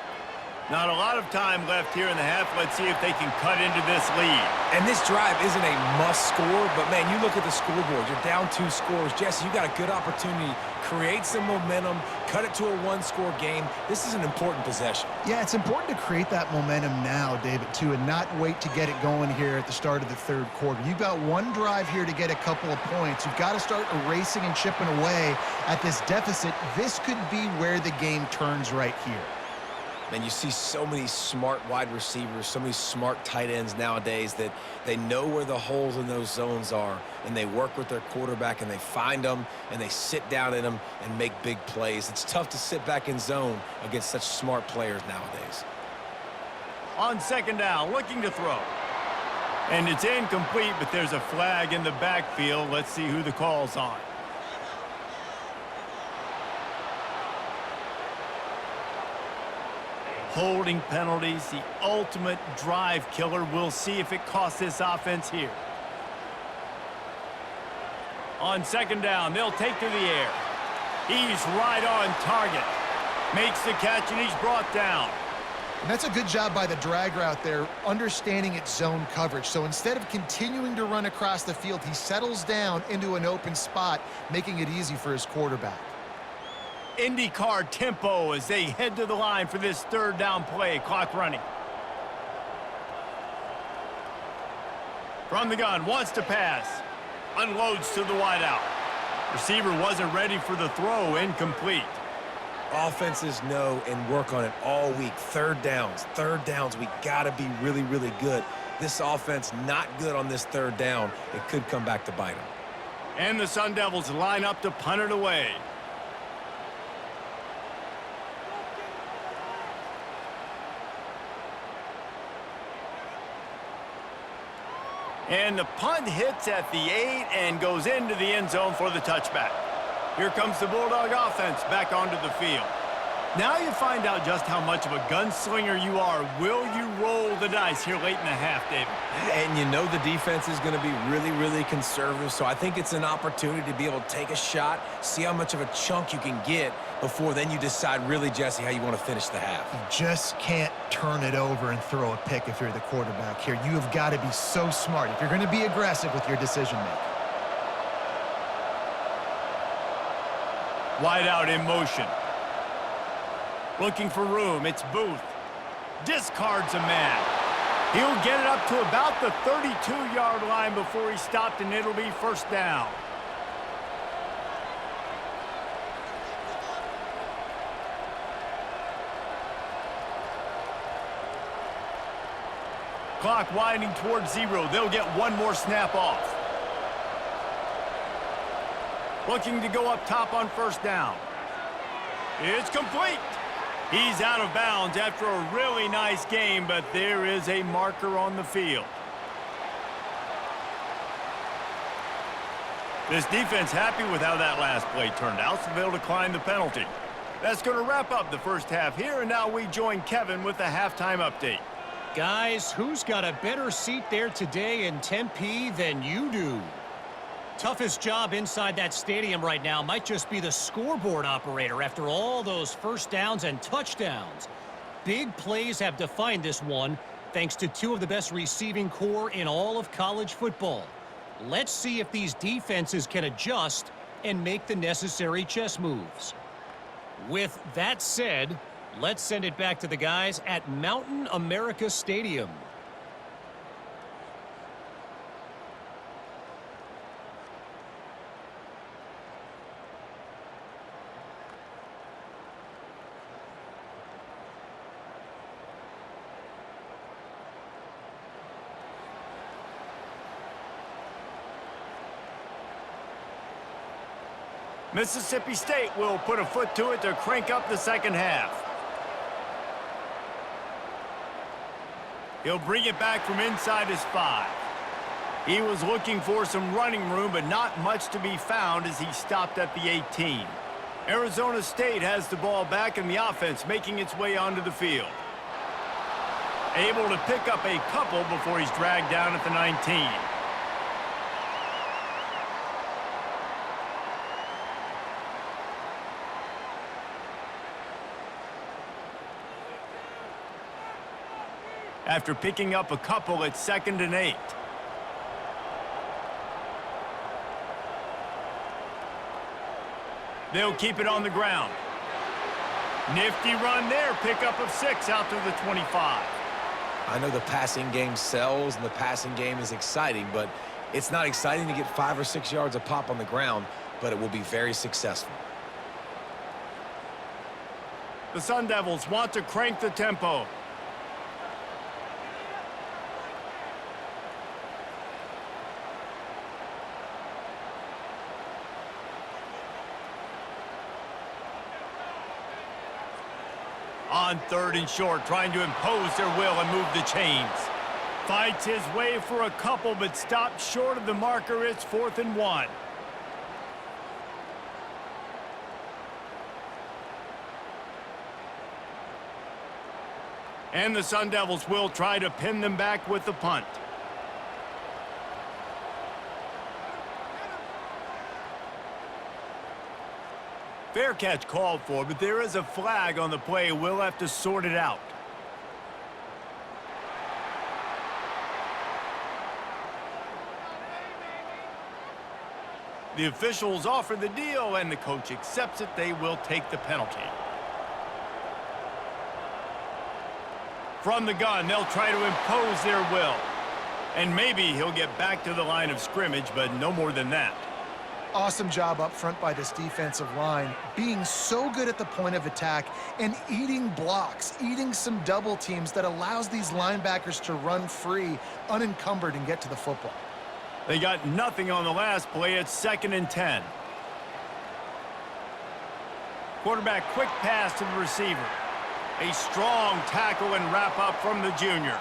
[SPEAKER 1] Not a lot of time left here in the half. Let's see if they can cut into this lead.
[SPEAKER 2] And this drive isn't a must score, but man, you look at the scoreboard. You're down 2 scores. Jesse, you got a good opportunity. Create some momentum. Cut it to a 1-score game. This is an important possession.
[SPEAKER 3] Yeah, it's important to create that momentum now, David, too, and not wait to get it going here at the start of the third quarter. You've got one drive here to get a couple of points. You've got to start erasing and chipping away at this deficit. This could be where the game turns right here.
[SPEAKER 2] And you see so many smart wide receivers, so many smart tight ends nowadays that they know where the holes in those zones are, and they work with their quarterback, and they find them, and they sit down in them and make big plays. It's tough to sit back in zone against such smart players nowadays.
[SPEAKER 1] On second down, looking to throw. And it's incomplete, but there's a flag in the backfield. Let's see who the call's on. Holding penalties, the ultimate drive killer. We'll see if it costs this offense here. On second down, they'll take to the air. He's right on target. Makes the catch, and he's brought down.
[SPEAKER 3] And that's a good job by the drag route there, understanding its zone coverage. So instead of continuing to run across the field, he settles down into an open spot, making it easy for his quarterback.
[SPEAKER 1] IndyCar tempo as they head to the line for this third down play. Clock running. From the gun, wants to pass. Unloads to the wideout. Receiver wasn't ready for the throw. Incomplete.
[SPEAKER 2] Offenses know and work on it all week. Third downs, we got to be really, really good. This offense not good on this third down. It could come back to bite them.
[SPEAKER 1] And the Sun Devils line up to punt it away. And the punt hits at the 8 and goes into the end zone for the touchback. Here comes the Bulldog offense back onto the field. Now you find out just how much of a gunslinger you are. Will you roll the dice here late in the half, David?
[SPEAKER 2] And you know the defense is going to be really, really conservative, so I think it's an opportunity to be able to take a shot, see how much of a chunk you can get before then you decide really, Jesse, how you want to finish the half.
[SPEAKER 3] You just can't turn it over and throw a pick if you're the quarterback here. You have got to be so smart if you're going to be aggressive with your decision-making.
[SPEAKER 1] Wide out in motion. Looking for room, it's Booth. Discards a man. He'll get it up to about the 32-yard line before he stopped, and it'll be first down. Clock winding towards 0. They'll get one more snap off. Looking to go up top on first down. It's complete. He's out of bounds after a really nice game, but there is a marker on the field. This defense happy with how that last play turned out, so they'll decline the penalty. That's going to wrap up the first half here, and now we join Kevin with the halftime update.
[SPEAKER 4] Guys, who's got a better seat there today in Tempe than you do? Toughest job inside that stadium right now might just be the scoreboard operator after all those first downs and touchdowns. Big plays have defined this one, thanks to two of the best receiving core in all of college football. Let's see if these defenses can adjust and make the necessary chess moves. With that said, let's send it back to the guys at Mountain America Stadium.
[SPEAKER 1] Mississippi State will put a foot to it to crank up the second half. He'll bring it back from inside his 5. He was looking for some running room, but not much to be found as he stopped at the 18. Arizona State has the ball back in the offense, making its way onto the field. Able to pick up a couple before he's dragged down at the 19. After picking up a couple, it's 2nd and 8. They'll keep it on the ground. Nifty run there, pickup of 6 out to the 25.
[SPEAKER 2] I know the passing game sells and the passing game is exciting, but it's not exciting to get 5 or 6 yards a pop on the ground, but it will be very successful.
[SPEAKER 1] The Sun Devils want to crank the tempo. On 3rd and short, trying to impose their will and move the chains. Fights his way for a couple, but stops short of the marker. It's 4th and 1. And the Sun Devils will try to pin them back with the punt. Fair catch called for, but there is a flag on the play. We'll have to sort it out. The officials offer the deal, and the coach accepts it. They will take the penalty. From the gun, they'll try to impose their will. And maybe he'll get back to the line of scrimmage, but no more than that.
[SPEAKER 3] Awesome job up front by this defensive line, being so good at the point of attack and eating blocks, eating some double teams that allows these linebackers to run free, unencumbered, and get to the football.
[SPEAKER 1] They got nothing on the last play. It's 2nd and 10. Quarterback quick pass to the receiver. A strong tackle and wrap up from the junior.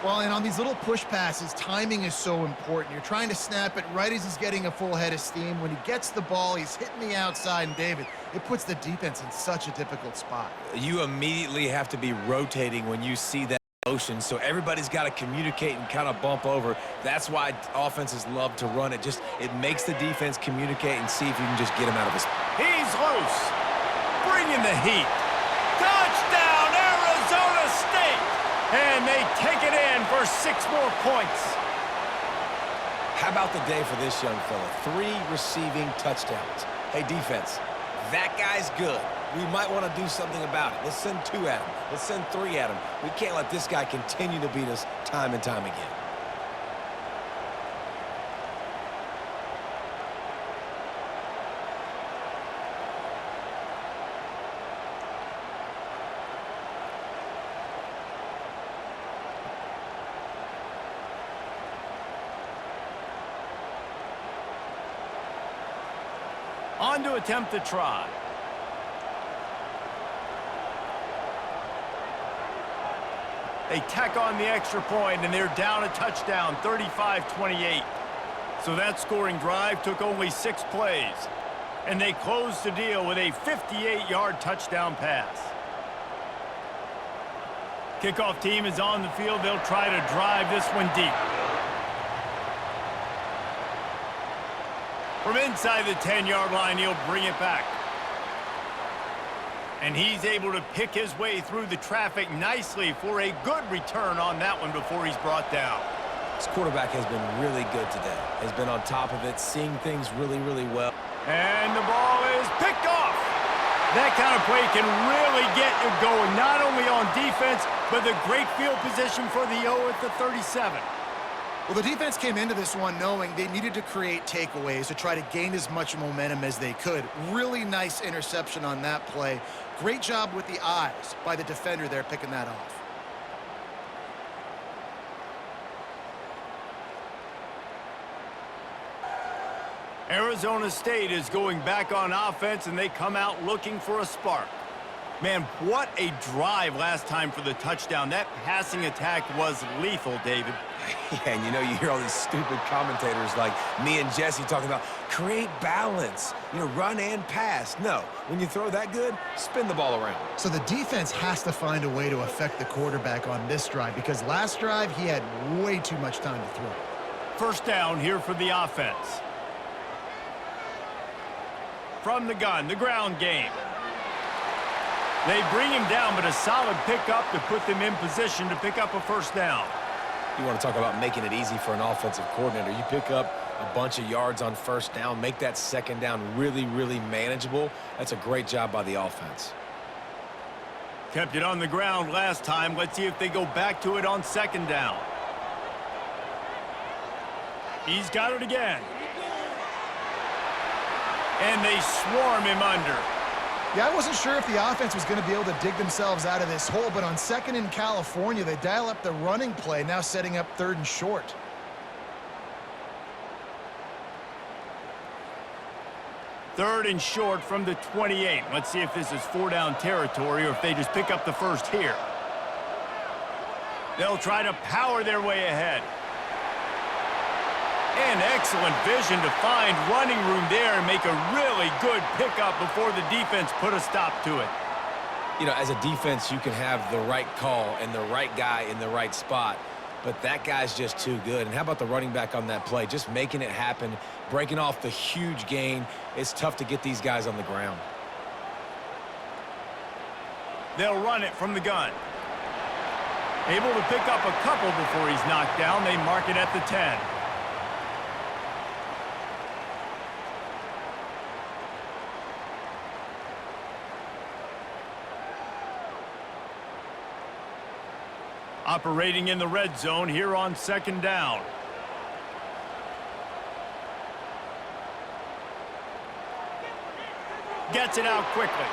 [SPEAKER 3] Well, and on these little push passes, timing is so important. You're trying to snap it right as he's getting a full head of steam. When he gets the ball, he's hitting the outside, and David, it puts the defense in such a difficult spot.
[SPEAKER 2] You immediately have to be rotating when you see that motion, so everybody's got to communicate and kind of bump over. That's why offenses love to run it. It makes the defense communicate and see if you can just get him out of his.
[SPEAKER 1] He's loose. Bringing the heat. Touchdown, Arizona State! And they take it in for 6 more points.
[SPEAKER 2] How about the day for this young fella? 3 receiving touchdowns. Hey, defense, that guy's good. We might want to do something about it. Let's send 2 at him. Let's send 3 at him. We can't let this guy continue to beat us time and time again.
[SPEAKER 1] On to attempt the try. They tack on the extra point, and they're down a touchdown, 35-28. So that scoring drive took only 6 plays. And they closed the deal with a 58-yard touchdown pass. Kickoff team is on the field. They'll try to drive this one deep. From inside the 10-yard line, he'll bring it back. And he's able to pick his way through the traffic nicely for a good return on that one before he's brought down.
[SPEAKER 2] This quarterback has been really good today. Has been on top of it, seeing things really, really well.
[SPEAKER 1] And the ball is picked off. That kind of play can really get you going, not only on defense, but the great field position for the O at the 37.
[SPEAKER 3] Well, the defense came into this one knowing they needed to create takeaways to try to gain as much momentum as they could. Really nice interception on that play. Great job with the eyes by the defender there picking that off.
[SPEAKER 1] Arizona State is going back on offense, and they come out looking for a spark. Man, what a drive last time for the touchdown. That passing attack was lethal, David.
[SPEAKER 2] Yeah, and you know, you hear all these stupid commentators like me and Jesse talking about create balance, you know, run and pass. No, when you throw that good, spin the ball around.
[SPEAKER 3] So the defense has to find a way to affect the quarterback on this drive because last drive he had way too much time to throw.
[SPEAKER 1] First down here for the offense. From the gun, the ground game. They bring him down, but a solid pickup to put them in position to pick up a first down.
[SPEAKER 2] You want to talk about making it easy for an offensive coordinator. You pick up a bunch of yards on first down, make that second down really, really manageable. That's a great job by the offense.
[SPEAKER 1] Kept it on the ground last time. Let's see if they go back to it on second down. He's got it again. And they swarm him under.
[SPEAKER 3] Yeah, I wasn't sure if the offense was going to be able to dig themselves out of this hole, but on second in California, they dial up the running play, now setting up third and short.
[SPEAKER 1] Third and short from the 28. Let's see if this is four-down territory or if they just pick up the first here. They'll try to power their way ahead. And excellent vision to find running room there and make a really good pickup before the defense put a stop to it.
[SPEAKER 2] You know, as a defense, you can have the right call and the right guy in the right spot, but that guy's just too good. And how about the running back on that play? Just making it happen, breaking off the huge gain. It's tough to get these guys on the ground.
[SPEAKER 1] They'll run it from the gun. Able to pick up a couple before he's knocked down. They mark it at the 10. Operating in the red zone here on second down. Gets it out quickly.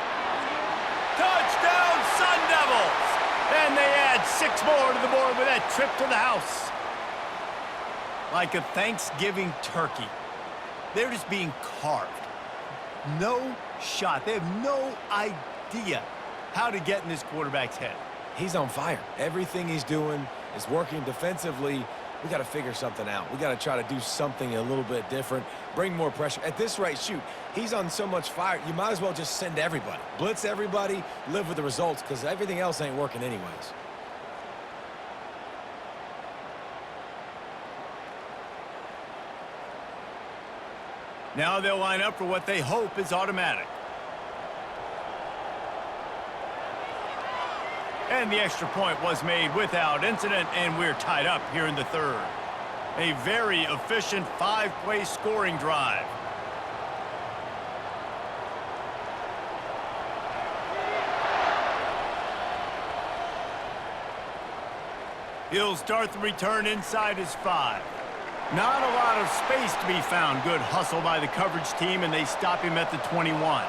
[SPEAKER 1] Touchdown, Sun Devils! And they add 6 more to the board with that trip to the house. Like a Thanksgiving turkey. They're just being carved. No shot. They have no idea how to get in this quarterback's head.
[SPEAKER 2] He's on fire. Everything he's doing is working defensively. We got to figure something out. We got to try to do something a little bit different, bring more pressure. At this rate, shoot, he's on so much fire, you might as well just send everybody. Blitz everybody, live with the results, because everything else ain't working anyways.
[SPEAKER 1] Now they'll line up for what they hope is automatic. And the extra point was made without incident, and we're tied up here in the third. A very efficient 5-play scoring drive. He'll start the return inside his 5. Not a lot of space to be found. Good hustle by the coverage team, and they stop him at the 21.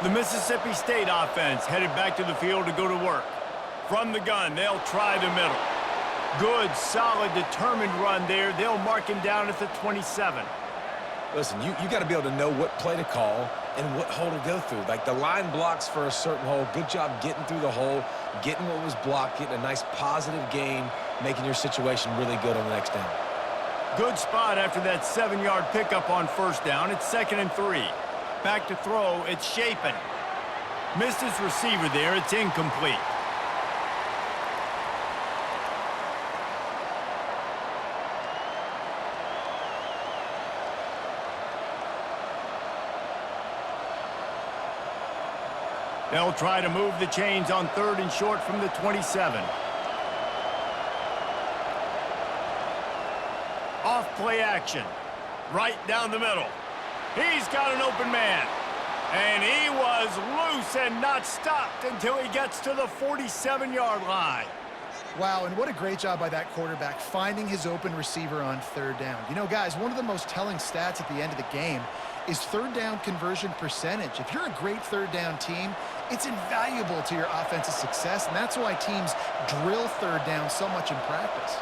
[SPEAKER 1] The Mississippi State offense headed back to the field to go to work. From the gun, they'll try the middle. Good, solid, determined run there. They'll mark him down at the 27.
[SPEAKER 2] Listen, you got to be able to know what play to call and what hole to go through. Like the line blocks for a certain hole. Good job getting through the hole, getting what was blocked, getting a nice positive gain, making your situation really good on the next down.
[SPEAKER 1] Good spot after that 7-yard pickup on first down. It's 2nd and 3. Back to throw. It's Shapen. Missed his receiver there. It's incomplete. They'll try to move the chains on 3rd and short from the 27. Off play action. Right down the middle. He's got an open man. And he was loose and not stopped until he gets to the 47-yard line.
[SPEAKER 3] Wow, and what a great job by that quarterback finding his open receiver on 3rd down. You know, guys, one of the most telling stats at the end of the game is 3rd down conversion percentage. If you're a great 3rd down team, it's invaluable to your offensive success, and that's why teams drill 3rd down so much in practice.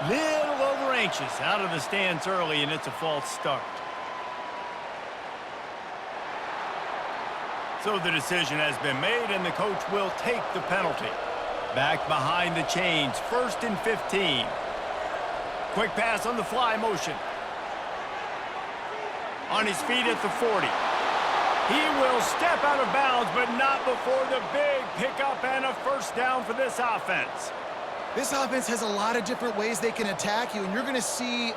[SPEAKER 1] Little over anxious out of the stance early, and it's a false start. So the decision has been made, and the coach will take the penalty. Back behind the chains, 1st and 15. Quick pass on the fly motion. On his feet at the 40. He will step out of bounds, but not before the big pickup and a 1st down for this offense.
[SPEAKER 3] This offense has a lot of different ways they can attack you, and you're going to see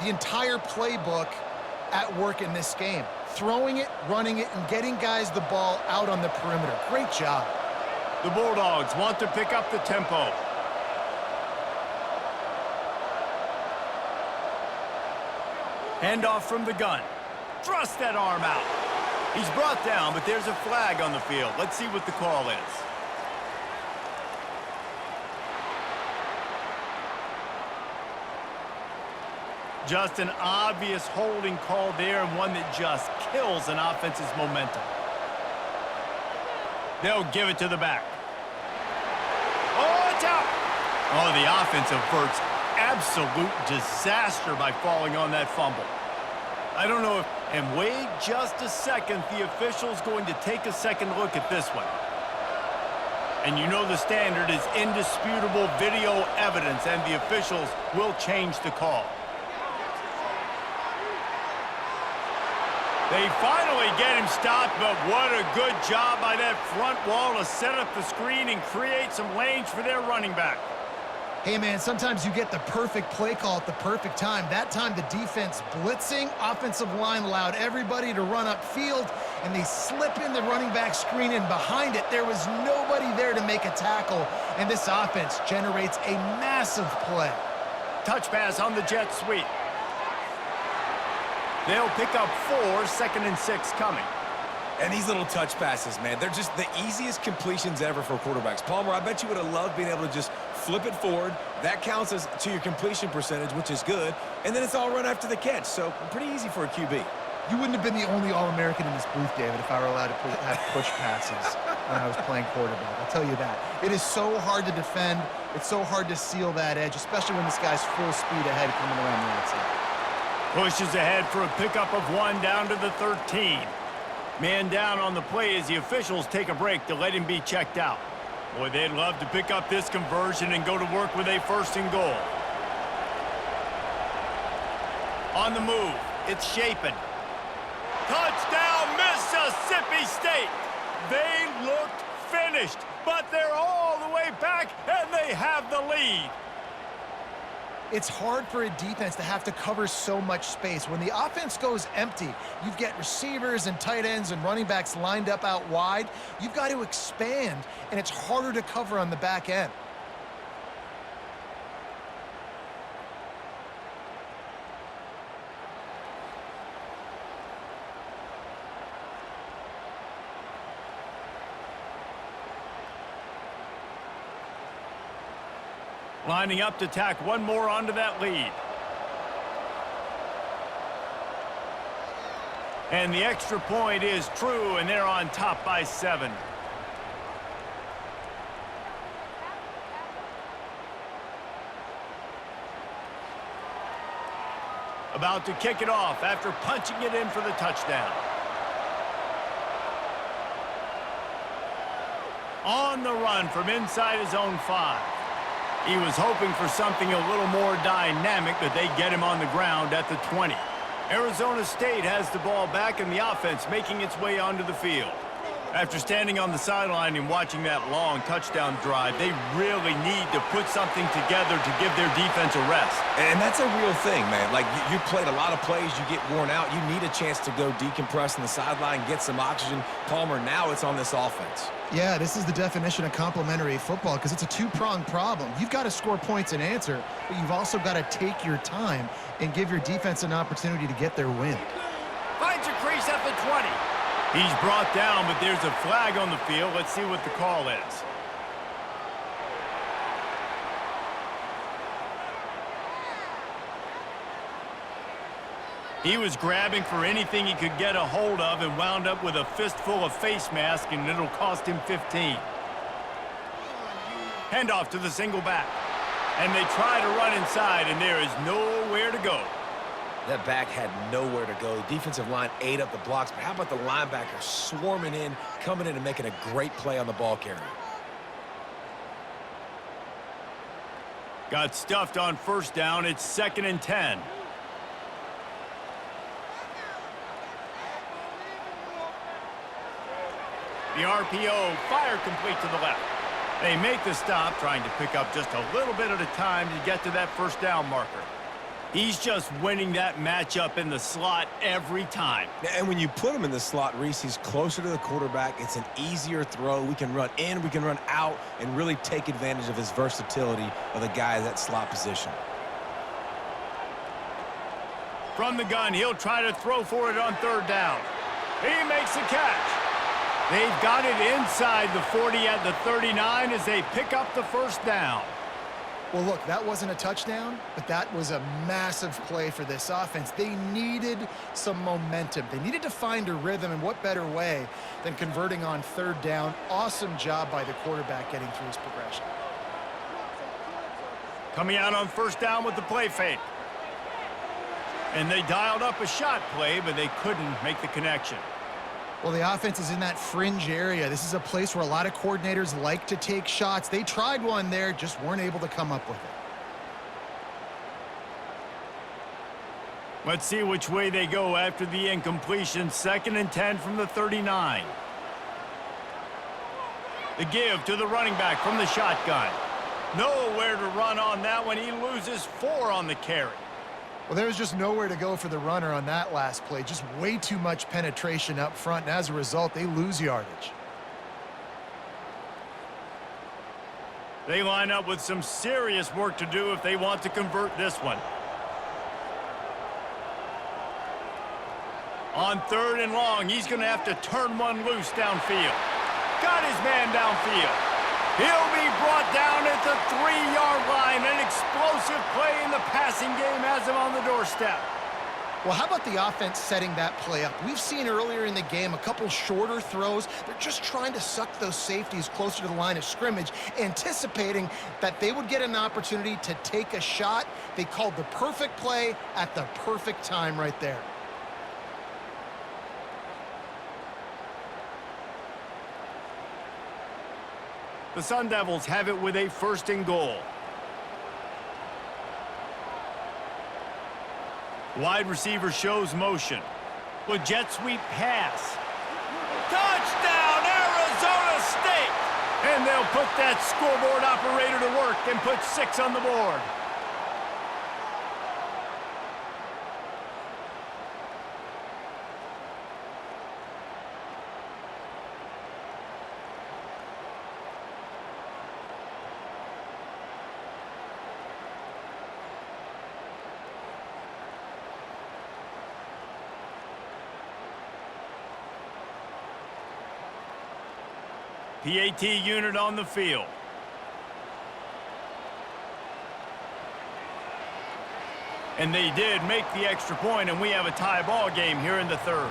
[SPEAKER 3] the entire playbook at work in this game. Throwing it, running it, and getting guys the ball out on the perimeter. Great job.
[SPEAKER 1] The Bulldogs want to pick up the tempo. Handoff from the gun. Thrust that arm out. He's brought down, but there's a flag on the field. Let's see what the call is. Just an obvious holding call there, and one that just kills an offense's momentum. They'll give it to the back. Oh, it's out! Oh, the offense averts absolute disaster by falling on that fumble. I don't know if... And wait just a second. The official's going to take a second look at this one. And you know the standard is indisputable video evidence, and the officials will change the call. They finally get him stopped, but what a good job by that front wall to set up the screen and create some lanes for their running back.
[SPEAKER 3] Hey, man, sometimes you get the perfect play call at the perfect time. That time, the defense blitzing, offensive line allowed everybody to run upfield, and they slip in the running back screen, and behind it, there was nobody there to make a tackle, and this offense generates a massive play.
[SPEAKER 1] Touch pass on the jet sweep. They'll pick up 4, 2nd and 6 coming.
[SPEAKER 2] And these little touch passes, man, they're just the easiest completions ever for quarterbacks. Palmer, I bet you would have loved being able to just flip it forward. That counts as to your completion percentage, which is good. And then it's all run after the catch, so pretty easy for a QB.
[SPEAKER 3] You wouldn't have been the only All-American in this booth, David, if I were allowed to have push passes when I was playing quarterback. I'll tell you that. It is so hard to defend. It's so hard to seal that edge, especially when this guy's full speed ahead coming around the outside.
[SPEAKER 1] Pushes ahead for a pickup of 1 down to the 13. Man down on the play as the officials take a break to let him be checked out. Boy, they'd love to pick up this conversion and go to work with a 1st and goal. On the move, it's Shapen. Touchdown, Mississippi State! They looked finished, but they're all the way back, and they have the lead.
[SPEAKER 3] It's hard for a defense to have to cover so much space. When the offense goes empty, you've got receivers and tight ends and running backs lined up out wide. You've got to expand, and it's harder to cover on the back end.
[SPEAKER 1] Lining up to tack one more onto that lead. And the extra point is true, and they're on top by 7. About to kick it off after punching it in for the touchdown. On the run from inside his own 5. He was hoping for something a little more dynamic, but they get him on the ground at the 20. Arizona State has the ball back, and the offense making its way onto the field. After standing on the sideline and watching that long touchdown drive, they really need to put something together to give their defense a rest.
[SPEAKER 2] And that's a real thing, man. Like, you played a lot of plays, you get worn out, you need a chance to go decompress on the sideline, get some oxygen. Palmer, now it's on this offense.
[SPEAKER 3] Yeah, this is the definition of complementary football because it's a two-pronged problem. You've got to score points and answer, but you've also got to take your time and give your defense an opportunity to get their win.
[SPEAKER 1] Finds a crease at the 20. He's brought down, but there's a flag on the field. Let's see what the call is. He was grabbing for anything he could get a hold of and wound up with a fistful of face mask, and it'll cost him 15. Handoff to the single back. And they try to run inside, and there is nowhere to go.
[SPEAKER 2] That back had nowhere to go. The defensive line ate up the blocks, but how about the linebacker swarming in, coming in and making a great play on the ball carrier?
[SPEAKER 1] Got stuffed on first down. It's 2nd and 10. The RPO fired complete to the left. They make the stop, trying to pick up just a little bit at a time to get to that first down marker. He's just winning that matchup in the slot every time.
[SPEAKER 2] And when you put him in the slot, Reese, he's closer to the quarterback. It's an easier throw. We can run in, we can run out, and really take advantage of his versatility of the guy at that slot position.
[SPEAKER 1] From the gun, he'll try to throw for it on 3rd down. He makes the catch. They've got it inside the 40 at the 39 as they pick up the first down.
[SPEAKER 3] Well, look, that wasn't a touchdown, but that was a massive play for this offense. They needed some momentum. They needed to find a rhythm, and what better way than converting on 3rd down. Awesome job by the quarterback getting through his progression.
[SPEAKER 1] Coming out on 1st down with the play fake. And they dialed up a shot play, but they couldn't make the connection.
[SPEAKER 3] Well, the offense is in that fringe area. This is a place where a lot of coordinators like to take shots. They tried one there, just weren't able to come up with it.
[SPEAKER 1] Let's see which way they go after the incompletion. 2nd and 10 from the 39. The give to the running back from the shotgun. Nowhere to run on that one. He loses 4 on the carry.
[SPEAKER 3] Well, there was just nowhere to go for the runner on that last play. Just way too much penetration up front, and as a result, they lose yardage.
[SPEAKER 1] They line up with some serious work to do if they want to convert this one. On 3rd and long, he's going to have to turn one loose downfield. Got his man downfield. He'll be brought down at the 3-yard line. An explosive play in the passing game has him on the doorstep.
[SPEAKER 3] Well, how about the offense setting that play up? We've seen earlier in the game a couple shorter throws. They're just trying to suck those safeties closer to the line of scrimmage, anticipating that they would get an opportunity to take a shot. They called the perfect play at the perfect time right there.
[SPEAKER 1] The Sun Devils have it with a 1st and goal. Wide receiver shows motion. With jet sweep pass. Touchdown, Arizona State! And they'll put that scoreboard operator to work and put 6 on the board. PAT unit on the field. And they did make the extra point, and we have a tie ball game here in the 3rd.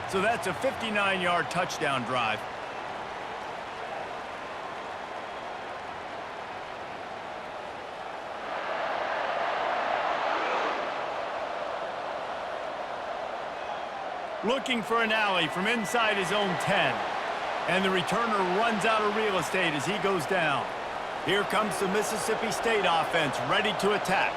[SPEAKER 1] So that's a 59-yard touchdown drive. Looking for an alley from inside his own 10. And the returner runs out of real estate as he goes down. Here comes the Mississippi State offense, ready to attack.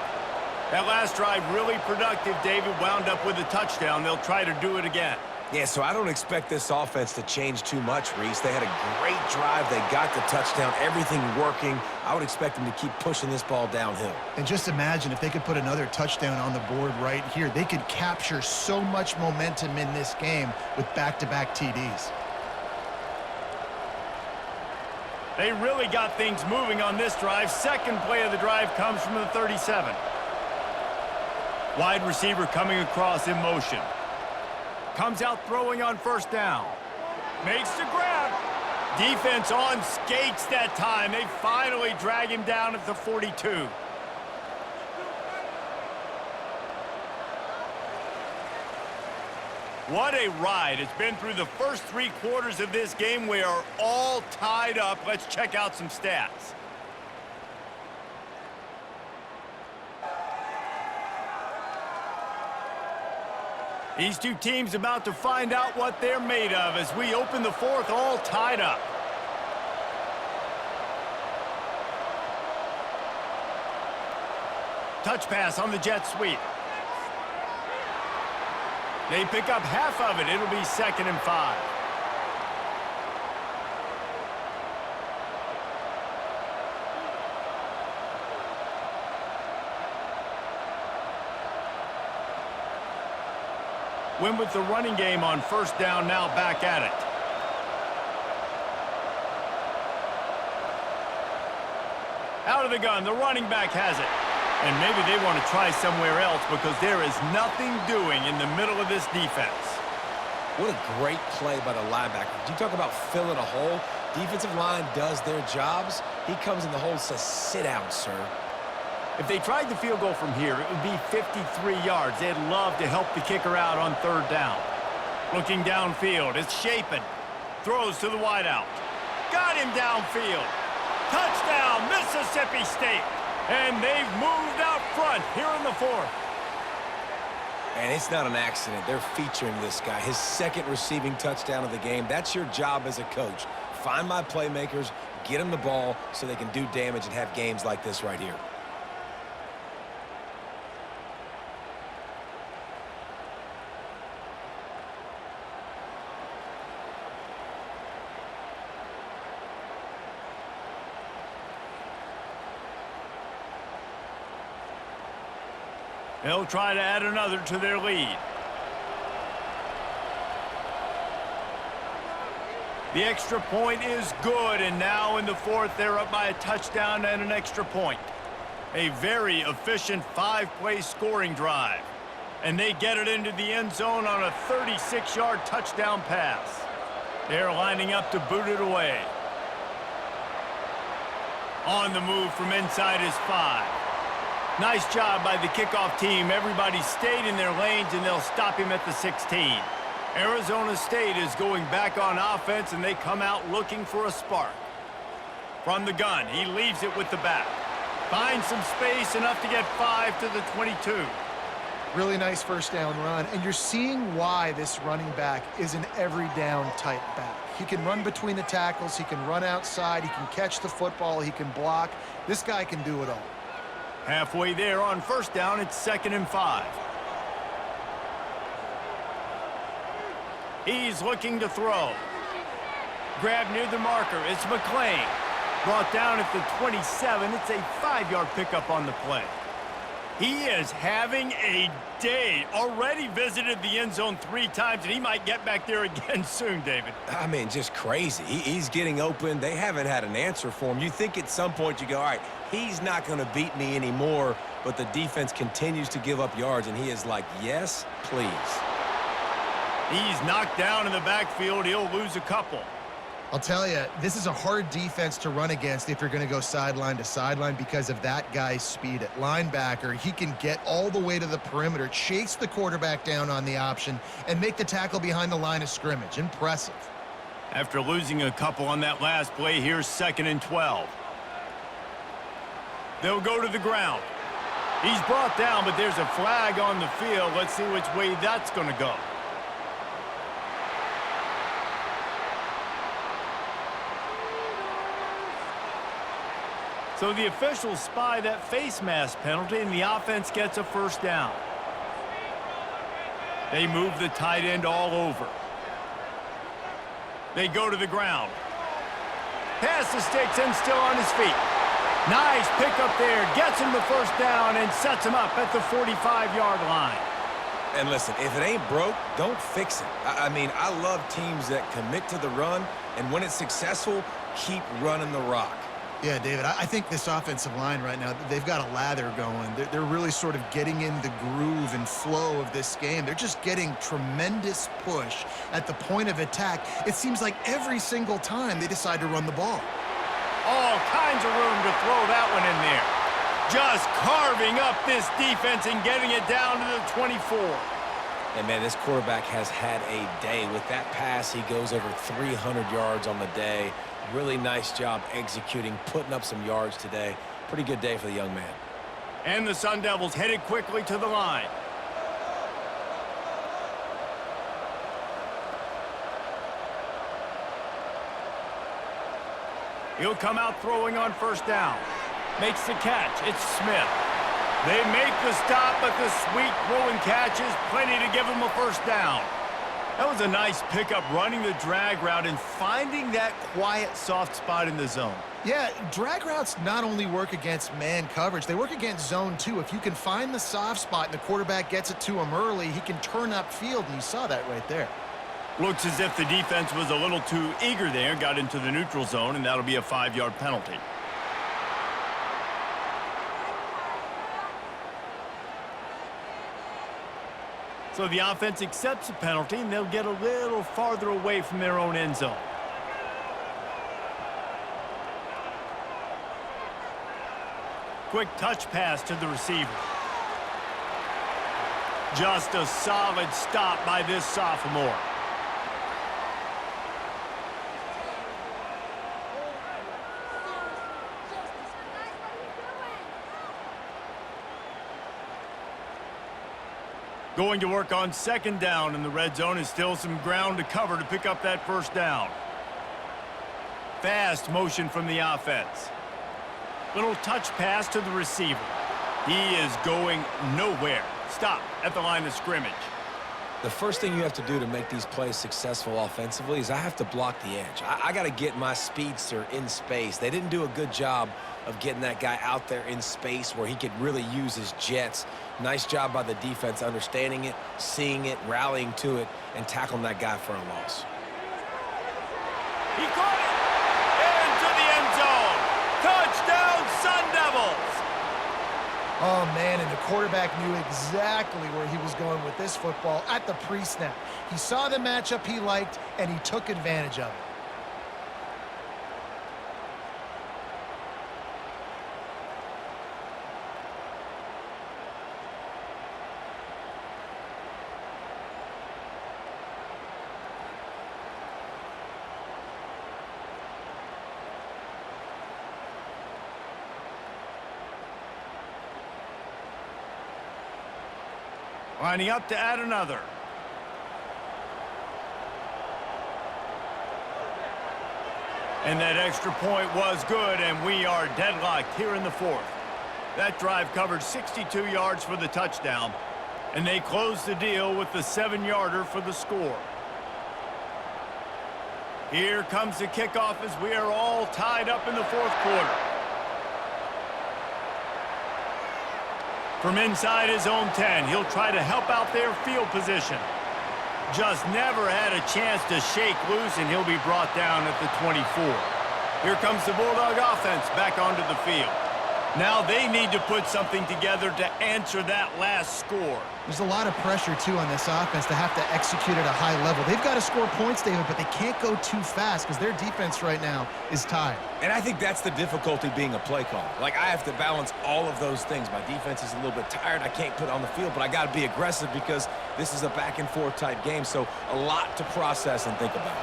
[SPEAKER 1] That last drive really productive. David wound up with a touchdown. They'll try to do it again.
[SPEAKER 2] Yeah, so I don't expect this offense to change too much, Reese. They had a great drive. They got the touchdown, everything working. I would expect them to keep pushing this ball downhill.
[SPEAKER 3] And just imagine if they could put another touchdown on the board right here. They could capture so much momentum in this game with back-to-back TDs.
[SPEAKER 1] They really got things moving on this drive. Second play of the drive comes from the 37. Wide receiver coming across in motion. Comes out throwing on first down. Makes the grab. Defense on skates that time. They finally drag him down at the 42. What a ride. It's been through the first 3 quarters of this game. We are all tied up. Let's check out some stats. These two teams about to find out what they're made of as we open the fourth, all tied up. Touch pass on the jet sweep. They pick up half of it. It'll be 2nd and 5. Win with the running game on first down, now back at it. Out of the gun, the running back has it. And maybe they want to try somewhere else because there is nothing doing in the middle of this defense.
[SPEAKER 2] What a great play by the linebacker. Do you talk about filling a hole? Defensive line does their jobs. He comes in the hole and says, sit down, sir.
[SPEAKER 1] If they tried the field goal from here, it would be 53 yards. They'd love to help the kicker out on third down. Looking downfield, it's Shapen. Throws to the wideout. Got him downfield. Touchdown, Mississippi State. And they've moved out front here in the fourth.
[SPEAKER 2] And it's not an accident. They're featuring this guy. His 2nd receiving touchdown of the game. That's your job as a coach. Find my playmakers, get them the ball so they can do damage and have games like this right here.
[SPEAKER 1] They'll try to add another to their lead. The extra point is good, and now in the fourth, they're up by a touchdown and an extra point. A very efficient 5-play scoring drive. And they get it into the end zone on a 36-yard touchdown pass. They're lining up to boot it away. On the move from inside his 5. Nice job by the kickoff team. Everybody stayed in their lanes, and they'll stop him at the 16. Arizona State is going back on offense, and they come out looking for a spark. From the gun, he leaves it with the back. Finds some space, enough to get 5 to the 22.
[SPEAKER 3] Really nice first down run, and you're seeing why this running back is an every down type back. He can run between the tackles, he can run outside, he can catch the football, he can block. This guy can do it all.
[SPEAKER 1] Halfway there on first down, it's 2nd and 5. He's looking to throw. Grab near the marker. It's McClain. Brought down at the 27. It's a 5-yard pickup on the play. He is having a day. Already visited the end zone 3 times, and he might get back there again soon, David.
[SPEAKER 2] I mean, just crazy. He's getting open. They haven't had an answer for him. You think at some point you go, all right, he's not going to beat me anymore, but the defense continues to give up yards, and he is like, yes, please.
[SPEAKER 1] He's knocked down in the backfield. He'll lose a couple.
[SPEAKER 3] I'll tell you, this is a hard defense to run against if you're going to go sideline to sideline because of that guy's speed at linebacker. He can get all the way to the perimeter, chase the quarterback down on the option, and make the tackle behind the line of scrimmage. Impressive.
[SPEAKER 1] After losing a couple on that last play, here's 2nd and 12. They'll go to the ground. He's brought down, but there's a flag on the field. Let's see which way that's going to go. So the officials spy that face mask penalty, and the offense gets a first down. They move the tight end all over. They go to the ground. Pass the sticks and still on his feet. Nice pickup there. Gets him the first down and sets him up at the 45-yard line.
[SPEAKER 2] And listen, if it ain't broke, don't fix it. I mean, I love teams that commit to the run, and when it's successful, keep running the rock.
[SPEAKER 3] Yeah, David, I think this offensive line right now, they've got a lather going. They're really sort of getting in the groove and flow of this game. They're just getting tremendous push at the point of attack. It seems like every single time they decide to run the ball.
[SPEAKER 1] All kinds of room to throw that one in there. Just carving up this defense and getting it down to the 24.
[SPEAKER 2] And, man, this quarterback has had a day. With that pass, he goes over 300 yards on the day. Really nice job executing, putting up some yards today. Pretty good day for the young man.
[SPEAKER 1] And the Sun Devils headed quickly to the line. He'll come out throwing on first down. Makes the catch. It's Smith. They make the stop, but the sweet throwing catch is plenty to give him a first down. That was a nice pickup, running the drag route and finding that quiet, soft spot in the zone.
[SPEAKER 3] Yeah, drag routes not only work against man coverage, they work against zone too. If you can find the soft spot and the quarterback gets it to him early, he can turn upfield, and you saw that right there.
[SPEAKER 1] Looks as if the defense was a little too eager there, got into the neutral zone, and that'll be a 5-yard penalty. So the offense accepts the penalty, and they'll get a little farther away from their own end zone. Quick touch pass to the receiver. Just a solid stop by this sophomore. Going to work on second down in the red zone, is still some ground to cover to pick up that first down. Fast motion from the offense. Little touch pass to the receiver. He is going nowhere. Stop at the line of scrimmage.
[SPEAKER 2] The first thing you have to do to make these plays successful offensively is I have to block the edge. I got to get my speedster in space. They didn't do a good job of getting that guy out there in space where he could really use his jets. Nice job by the defense understanding it, seeing it, rallying to it, and tackling that guy for a loss.
[SPEAKER 1] He caught it! Into the end zone! Touchdown, Sun Devils!
[SPEAKER 3] Oh, man, and the quarterback knew exactly where he was going with this football at the pre-snap. He saw the matchup he liked, and he took advantage of it.
[SPEAKER 1] Lining up to add another. And that extra point was good, and we are deadlocked here in the fourth. That drive covered 62 yards for the touchdown, and they closed the deal with the 7-yarder for the score. Here comes the kickoff as we are all tied up in the fourth quarter. From inside his own 10, he'll try to help out their field position. Just never had a chance to shake loose, and he'll be brought down at the 24. Here comes the Bulldog offense back onto the field. Now they need to put something together to answer that last score.
[SPEAKER 3] There's a lot of pressure, too, on this offense to have to execute at a high level. They've got to score points, David, but they can't go too fast because their defense right now is tied.
[SPEAKER 2] And I think that's the difficulty being a play caller. Like, I have to balance all of those things. My defense is a little bit tired. I can't put it on the field, but I got to be aggressive because this is a back-and-forth type game, so a lot to process and think about.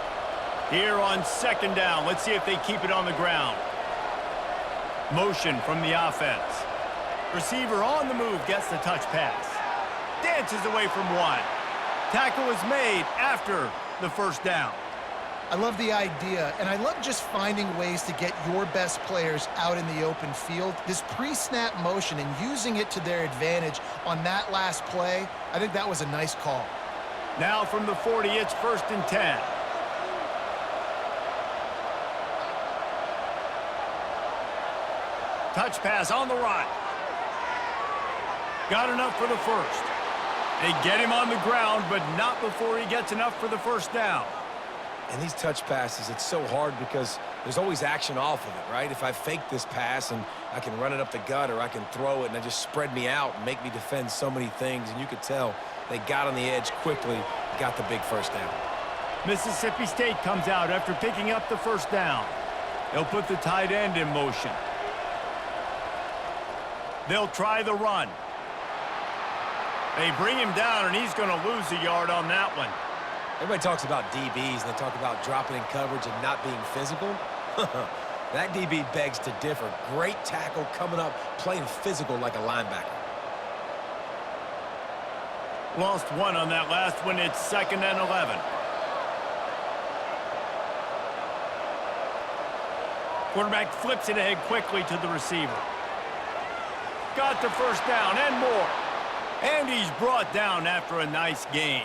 [SPEAKER 1] Here on second down, let's see if they keep it on the ground. Motion from the offense. Receiver on the move gets the touch pass. Dances away from one. Tackle is made after the first down.
[SPEAKER 3] I love the idea, and I love just finding ways to get your best players out in the open field. This pre-snap motion and using it to their advantage on that last play, I think that was a nice call.
[SPEAKER 1] Now from the 40, it's 1st and 10. Touch pass on the run. Got enough for the first. They get him on the ground, but not before he gets enough for the first down.
[SPEAKER 2] And these touch passes, it's so hard because there's always action off of it, right? If I fake this pass and I can run it up the gut or I can throw it and it just spread me out and make me defend so many things. And you could tell they got on the edge quickly, got the big first down.
[SPEAKER 1] Mississippi State comes out after picking up the first down. They'll put the tight end in motion. They'll try the run. They bring him down, and he's going to lose a yard on that one.
[SPEAKER 2] Everybody talks about DBs, and they talk about dropping in coverage and not being physical. That DB begs to differ. Great tackle coming up, playing physical like a linebacker.
[SPEAKER 1] Lost one on that last one. It's 2nd and 11. Quarterback flips it ahead quickly to the receiver. Got the first down and more. And he's brought down after a nice gain.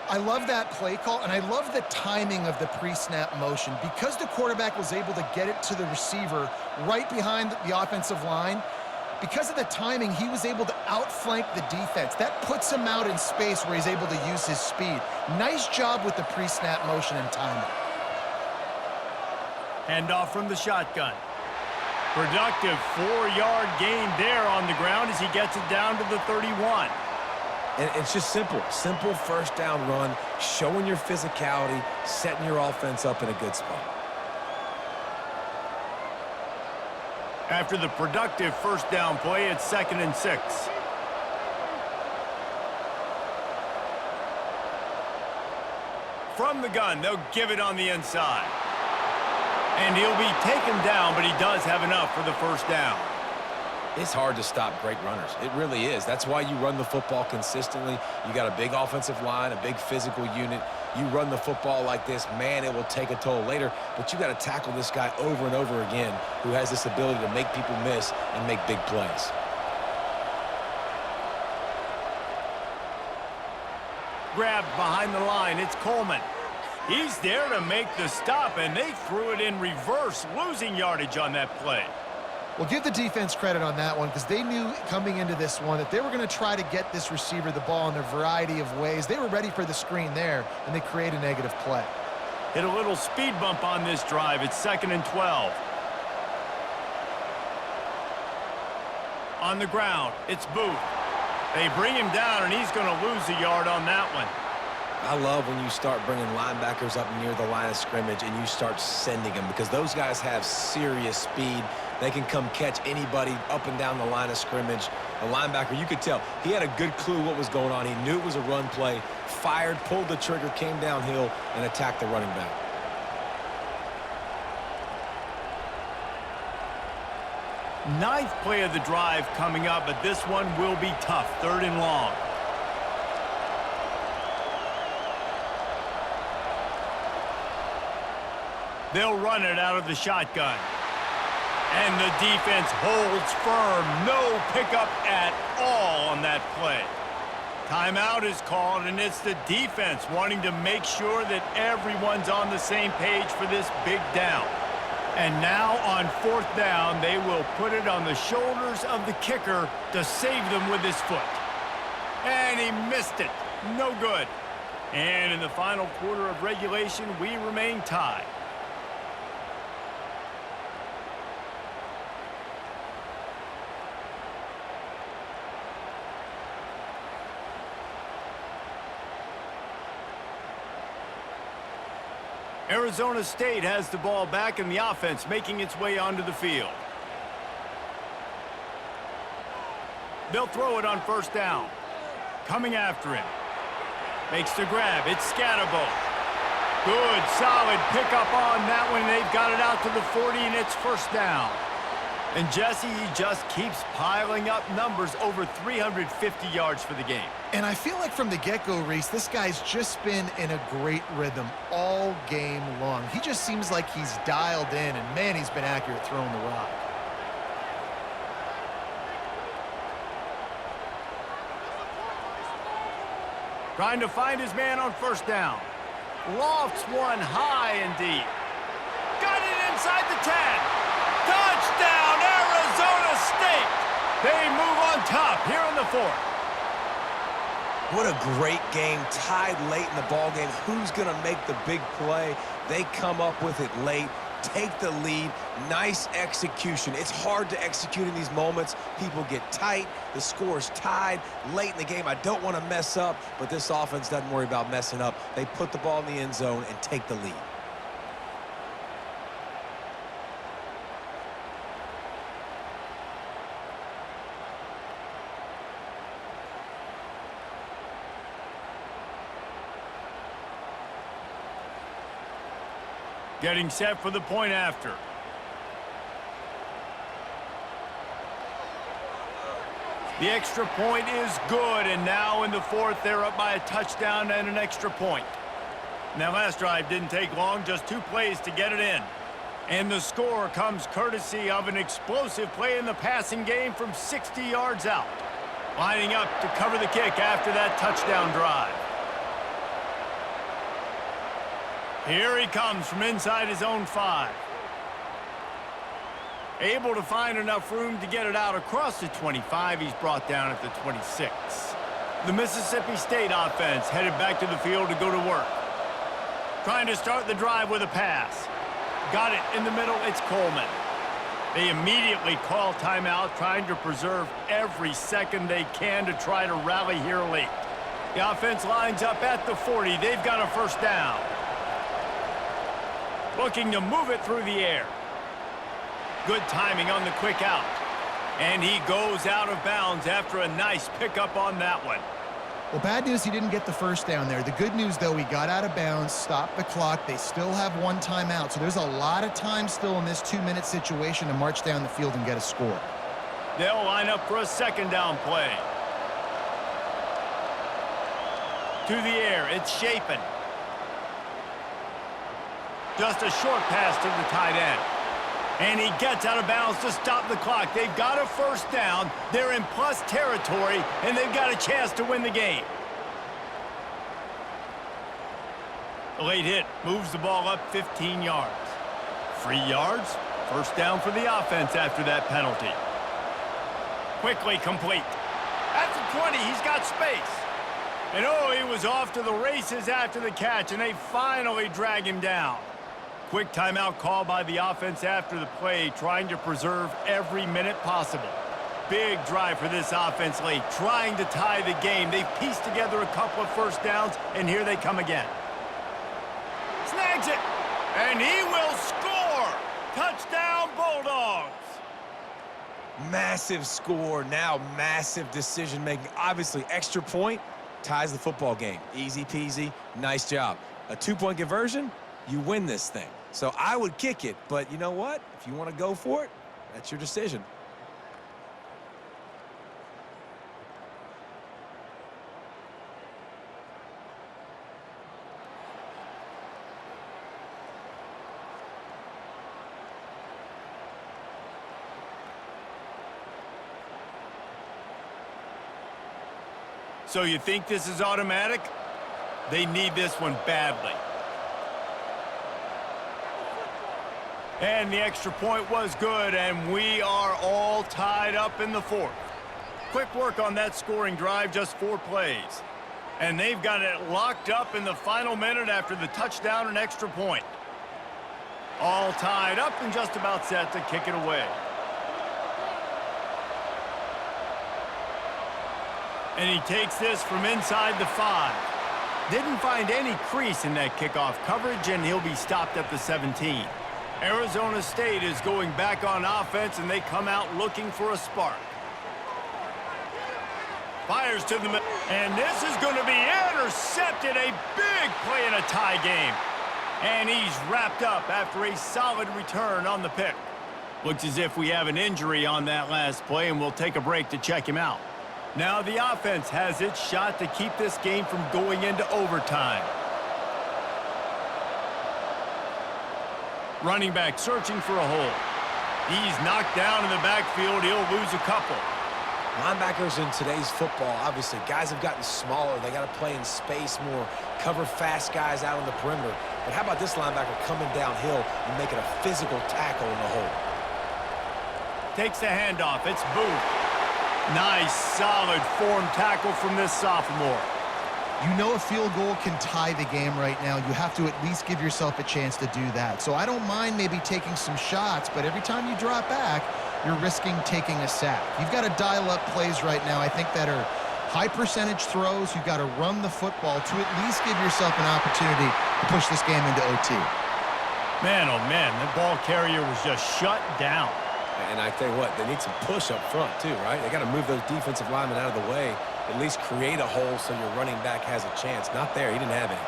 [SPEAKER 3] I love that play call, and I love the timing of the pre-snap motion. Because the quarterback was able to get it to the receiver right behind the offensive line, because of the timing, he was able to outflank the defense. That puts him out in space where he's able to use his speed. Nice job with the pre-snap motion and timing.
[SPEAKER 1] Handoff from the shotgun. Productive 4-yard gain there on the ground as he gets it down to the 31.
[SPEAKER 2] And it's just simple. Simple first down run, showing your physicality, setting your offense up in a good spot.
[SPEAKER 1] After the productive first down play, it's 2nd and 6. From the gun, they'll give it on the inside. And he'll be taken down, but he does have enough for the first down.
[SPEAKER 2] It's hard to stop great runners. It really is. That's why you run the football consistently. You got a big offensive line, a big physical unit. You run the football like this, man, it will take a toll later. But you got to tackle this guy over and over again who has this ability to make people miss and make big plays.
[SPEAKER 1] Grabbed behind the line, it's Coleman. He's there to make the stop, and they threw it in reverse, losing yardage on that play.
[SPEAKER 3] Well, give the defense credit on that one because they knew coming into this one that they were going to try to get this receiver the ball in a variety of ways. They were ready for the screen there, and they create a negative play.
[SPEAKER 1] Hit a little speed bump on this drive. It's 2nd and 12. On the ground, it's Booth. They bring him down, and he's going to lose a yard on that one.
[SPEAKER 2] I love when you start bringing linebackers up near the line of scrimmage and you start sending them because those guys have serious speed. They can come catch anybody up and down the line of scrimmage. A linebacker, you could tell, he had a good clue what was going on. He knew it was a run play, fired, pulled the trigger, came downhill, and attacked the running back.
[SPEAKER 1] Ninth play of the drive coming up, but this one will be tough. 3rd and long. They'll run it out of the shotgun. And the defense holds firm. No pickup at all on that play. Timeout is called, and it's the defense wanting to make sure that everyone's on the same page for this big down. And now on 4th down, they will put it on the shoulders of the kicker to save them with his foot. And he missed it. No good. And in the final quarter of regulation, we remain tied. Arizona State has the ball back in the offense, making its way onto the field. They'll throw it on 1st down. Coming after him. Makes the grab. It's Scatterbo. Good, solid pickup on that one. They've got it out to the 40, and it's 1st down. And Jesse, he just keeps piling up numbers, over 350 yards for the game.
[SPEAKER 3] And I feel like from the get-go, Reese, this guy's just been in a great rhythm all game long. He just seems like he's dialed in, and man, he's been accurate throwing the rock.
[SPEAKER 1] Trying to find his man on first down. Lofts one high and deep. Got it inside the 10. Touchdown, Arizona State! They move on top here in the fourth.
[SPEAKER 2] What a great game, tied late in the ball game. Who's going to make the big play? They come up with it late, take the lead. Nice execution. It's hard to execute in these moments. People get tight. The score's tied late in the game. I don't want to mess up, but this offense doesn't worry about messing up. They put the ball in the end zone and take the lead.
[SPEAKER 1] Getting set for the point after. The extra point is good, and now in the fourth, they're up by a touchdown and an extra point. Now, last drive didn't take long, just 2 plays to get it in. And the score comes courtesy of an explosive play in the passing game from 60 yards out. Lining up to cover the kick after that touchdown drive. Here he comes from inside his own 5. Able to find enough room to get it out across the 25. He's brought down at the 26. The Mississippi State offense headed back to the field to go to work. Trying to start the drive with a pass. Got it in the middle. It's Coleman. They immediately call timeout, trying to preserve every second they can to try to rally here late. The offense lines up at the 40. They've got a first down. Looking to move it through the air. Good timing on the quick out. And he goes out of bounds after a nice pickup on that one.
[SPEAKER 3] Well, bad news, he didn't get the first down there. The good news, though, he got out of bounds, stopped the clock. They still have 1 timeout, so there's a lot of time still in this 2-minute situation to march down the field and get a score.
[SPEAKER 1] They'll line up for a second down play. To the air, it's Shapen. Just a short pass to the tight end. And he gets out of bounds to stop the clock. They've got a first down. They're in plus territory, and they've got a chance to win the game. The late hit moves the ball up 15 yards. 3 yards, first down for the offense after that penalty. Quickly complete. At the 20, he's got space. And oh, he was off to the races after the catch, and they finally drag him down. Quick timeout call by the offense after the play, trying to preserve every minute possible. Big drive for this offense late, trying to tie the game. They've pieced together a couple of first downs, and here they come again. Snags it, and he will score! Touchdown, Bulldogs!
[SPEAKER 2] Massive score, now massive decision-making. Obviously, extra point ties the football game. Easy peasy, nice job. A 2-point conversion, you win this thing. So I would kick it, but you know what? If you want to go for it, that's your decision.
[SPEAKER 1] So you think this is automatic? They need this one badly. And the extra point was good, and we are all tied up in the fourth. Quick work on that scoring drive, just 4 plays. And they've got it locked up in the final minute after the touchdown and extra point. All tied up and just about set to kick it away. And he takes this from inside the 5. Didn't find any crease in that kickoff coverage, and he'll be stopped at the 17. Arizona State is going back on offense, and they come out looking for a spark. Fires to the middle, and this is going to be intercepted. A big play in a tie game. And he's wrapped up after a solid return on the pick. Looks as if we have an injury on that last play, and we'll take a break to check him out. Now the offense has its shot to keep this game from going into overtime. Running back searching for a hole. He's knocked down in the backfield. He'll lose a couple.
[SPEAKER 2] Linebackers in today's football, obviously, guys have gotten smaller. They got to play in space more, cover fast guys out on the perimeter. But how about this linebacker coming downhill and making a physical tackle in the hole?
[SPEAKER 1] Takes the handoff. It's Booth. Nice, solid form tackle from this sophomore.
[SPEAKER 3] You know a field goal can tie the game right now. You have to at least give yourself a chance to do that. So I don't mind maybe taking some shots, but every time you drop back, you're risking taking a sack. You've got to dial up plays right now, I think, that are high percentage throws. You've got to run the football to at least give yourself an opportunity to push this game into OT.
[SPEAKER 1] Man, oh man, that ball carrier was just shut down.
[SPEAKER 2] And I tell you what, they need some push up front too, right? They got to move those defensive linemen out of the way, at least create a hole so your running back has a chance. Not there. He didn't have any.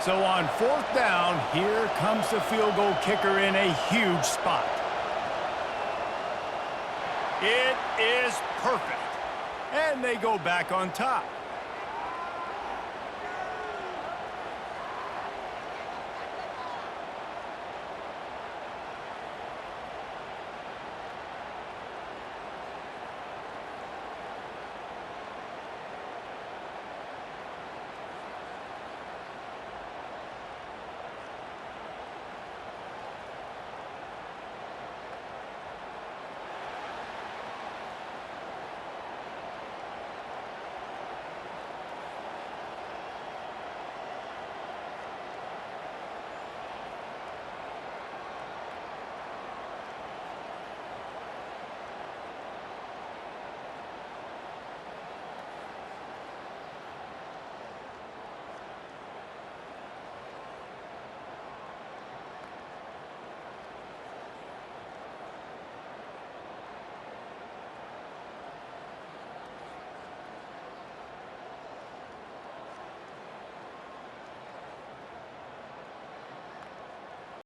[SPEAKER 1] So on 4th down, here comes the field goal kicker in a huge spot. It is perfect. And they go back on top.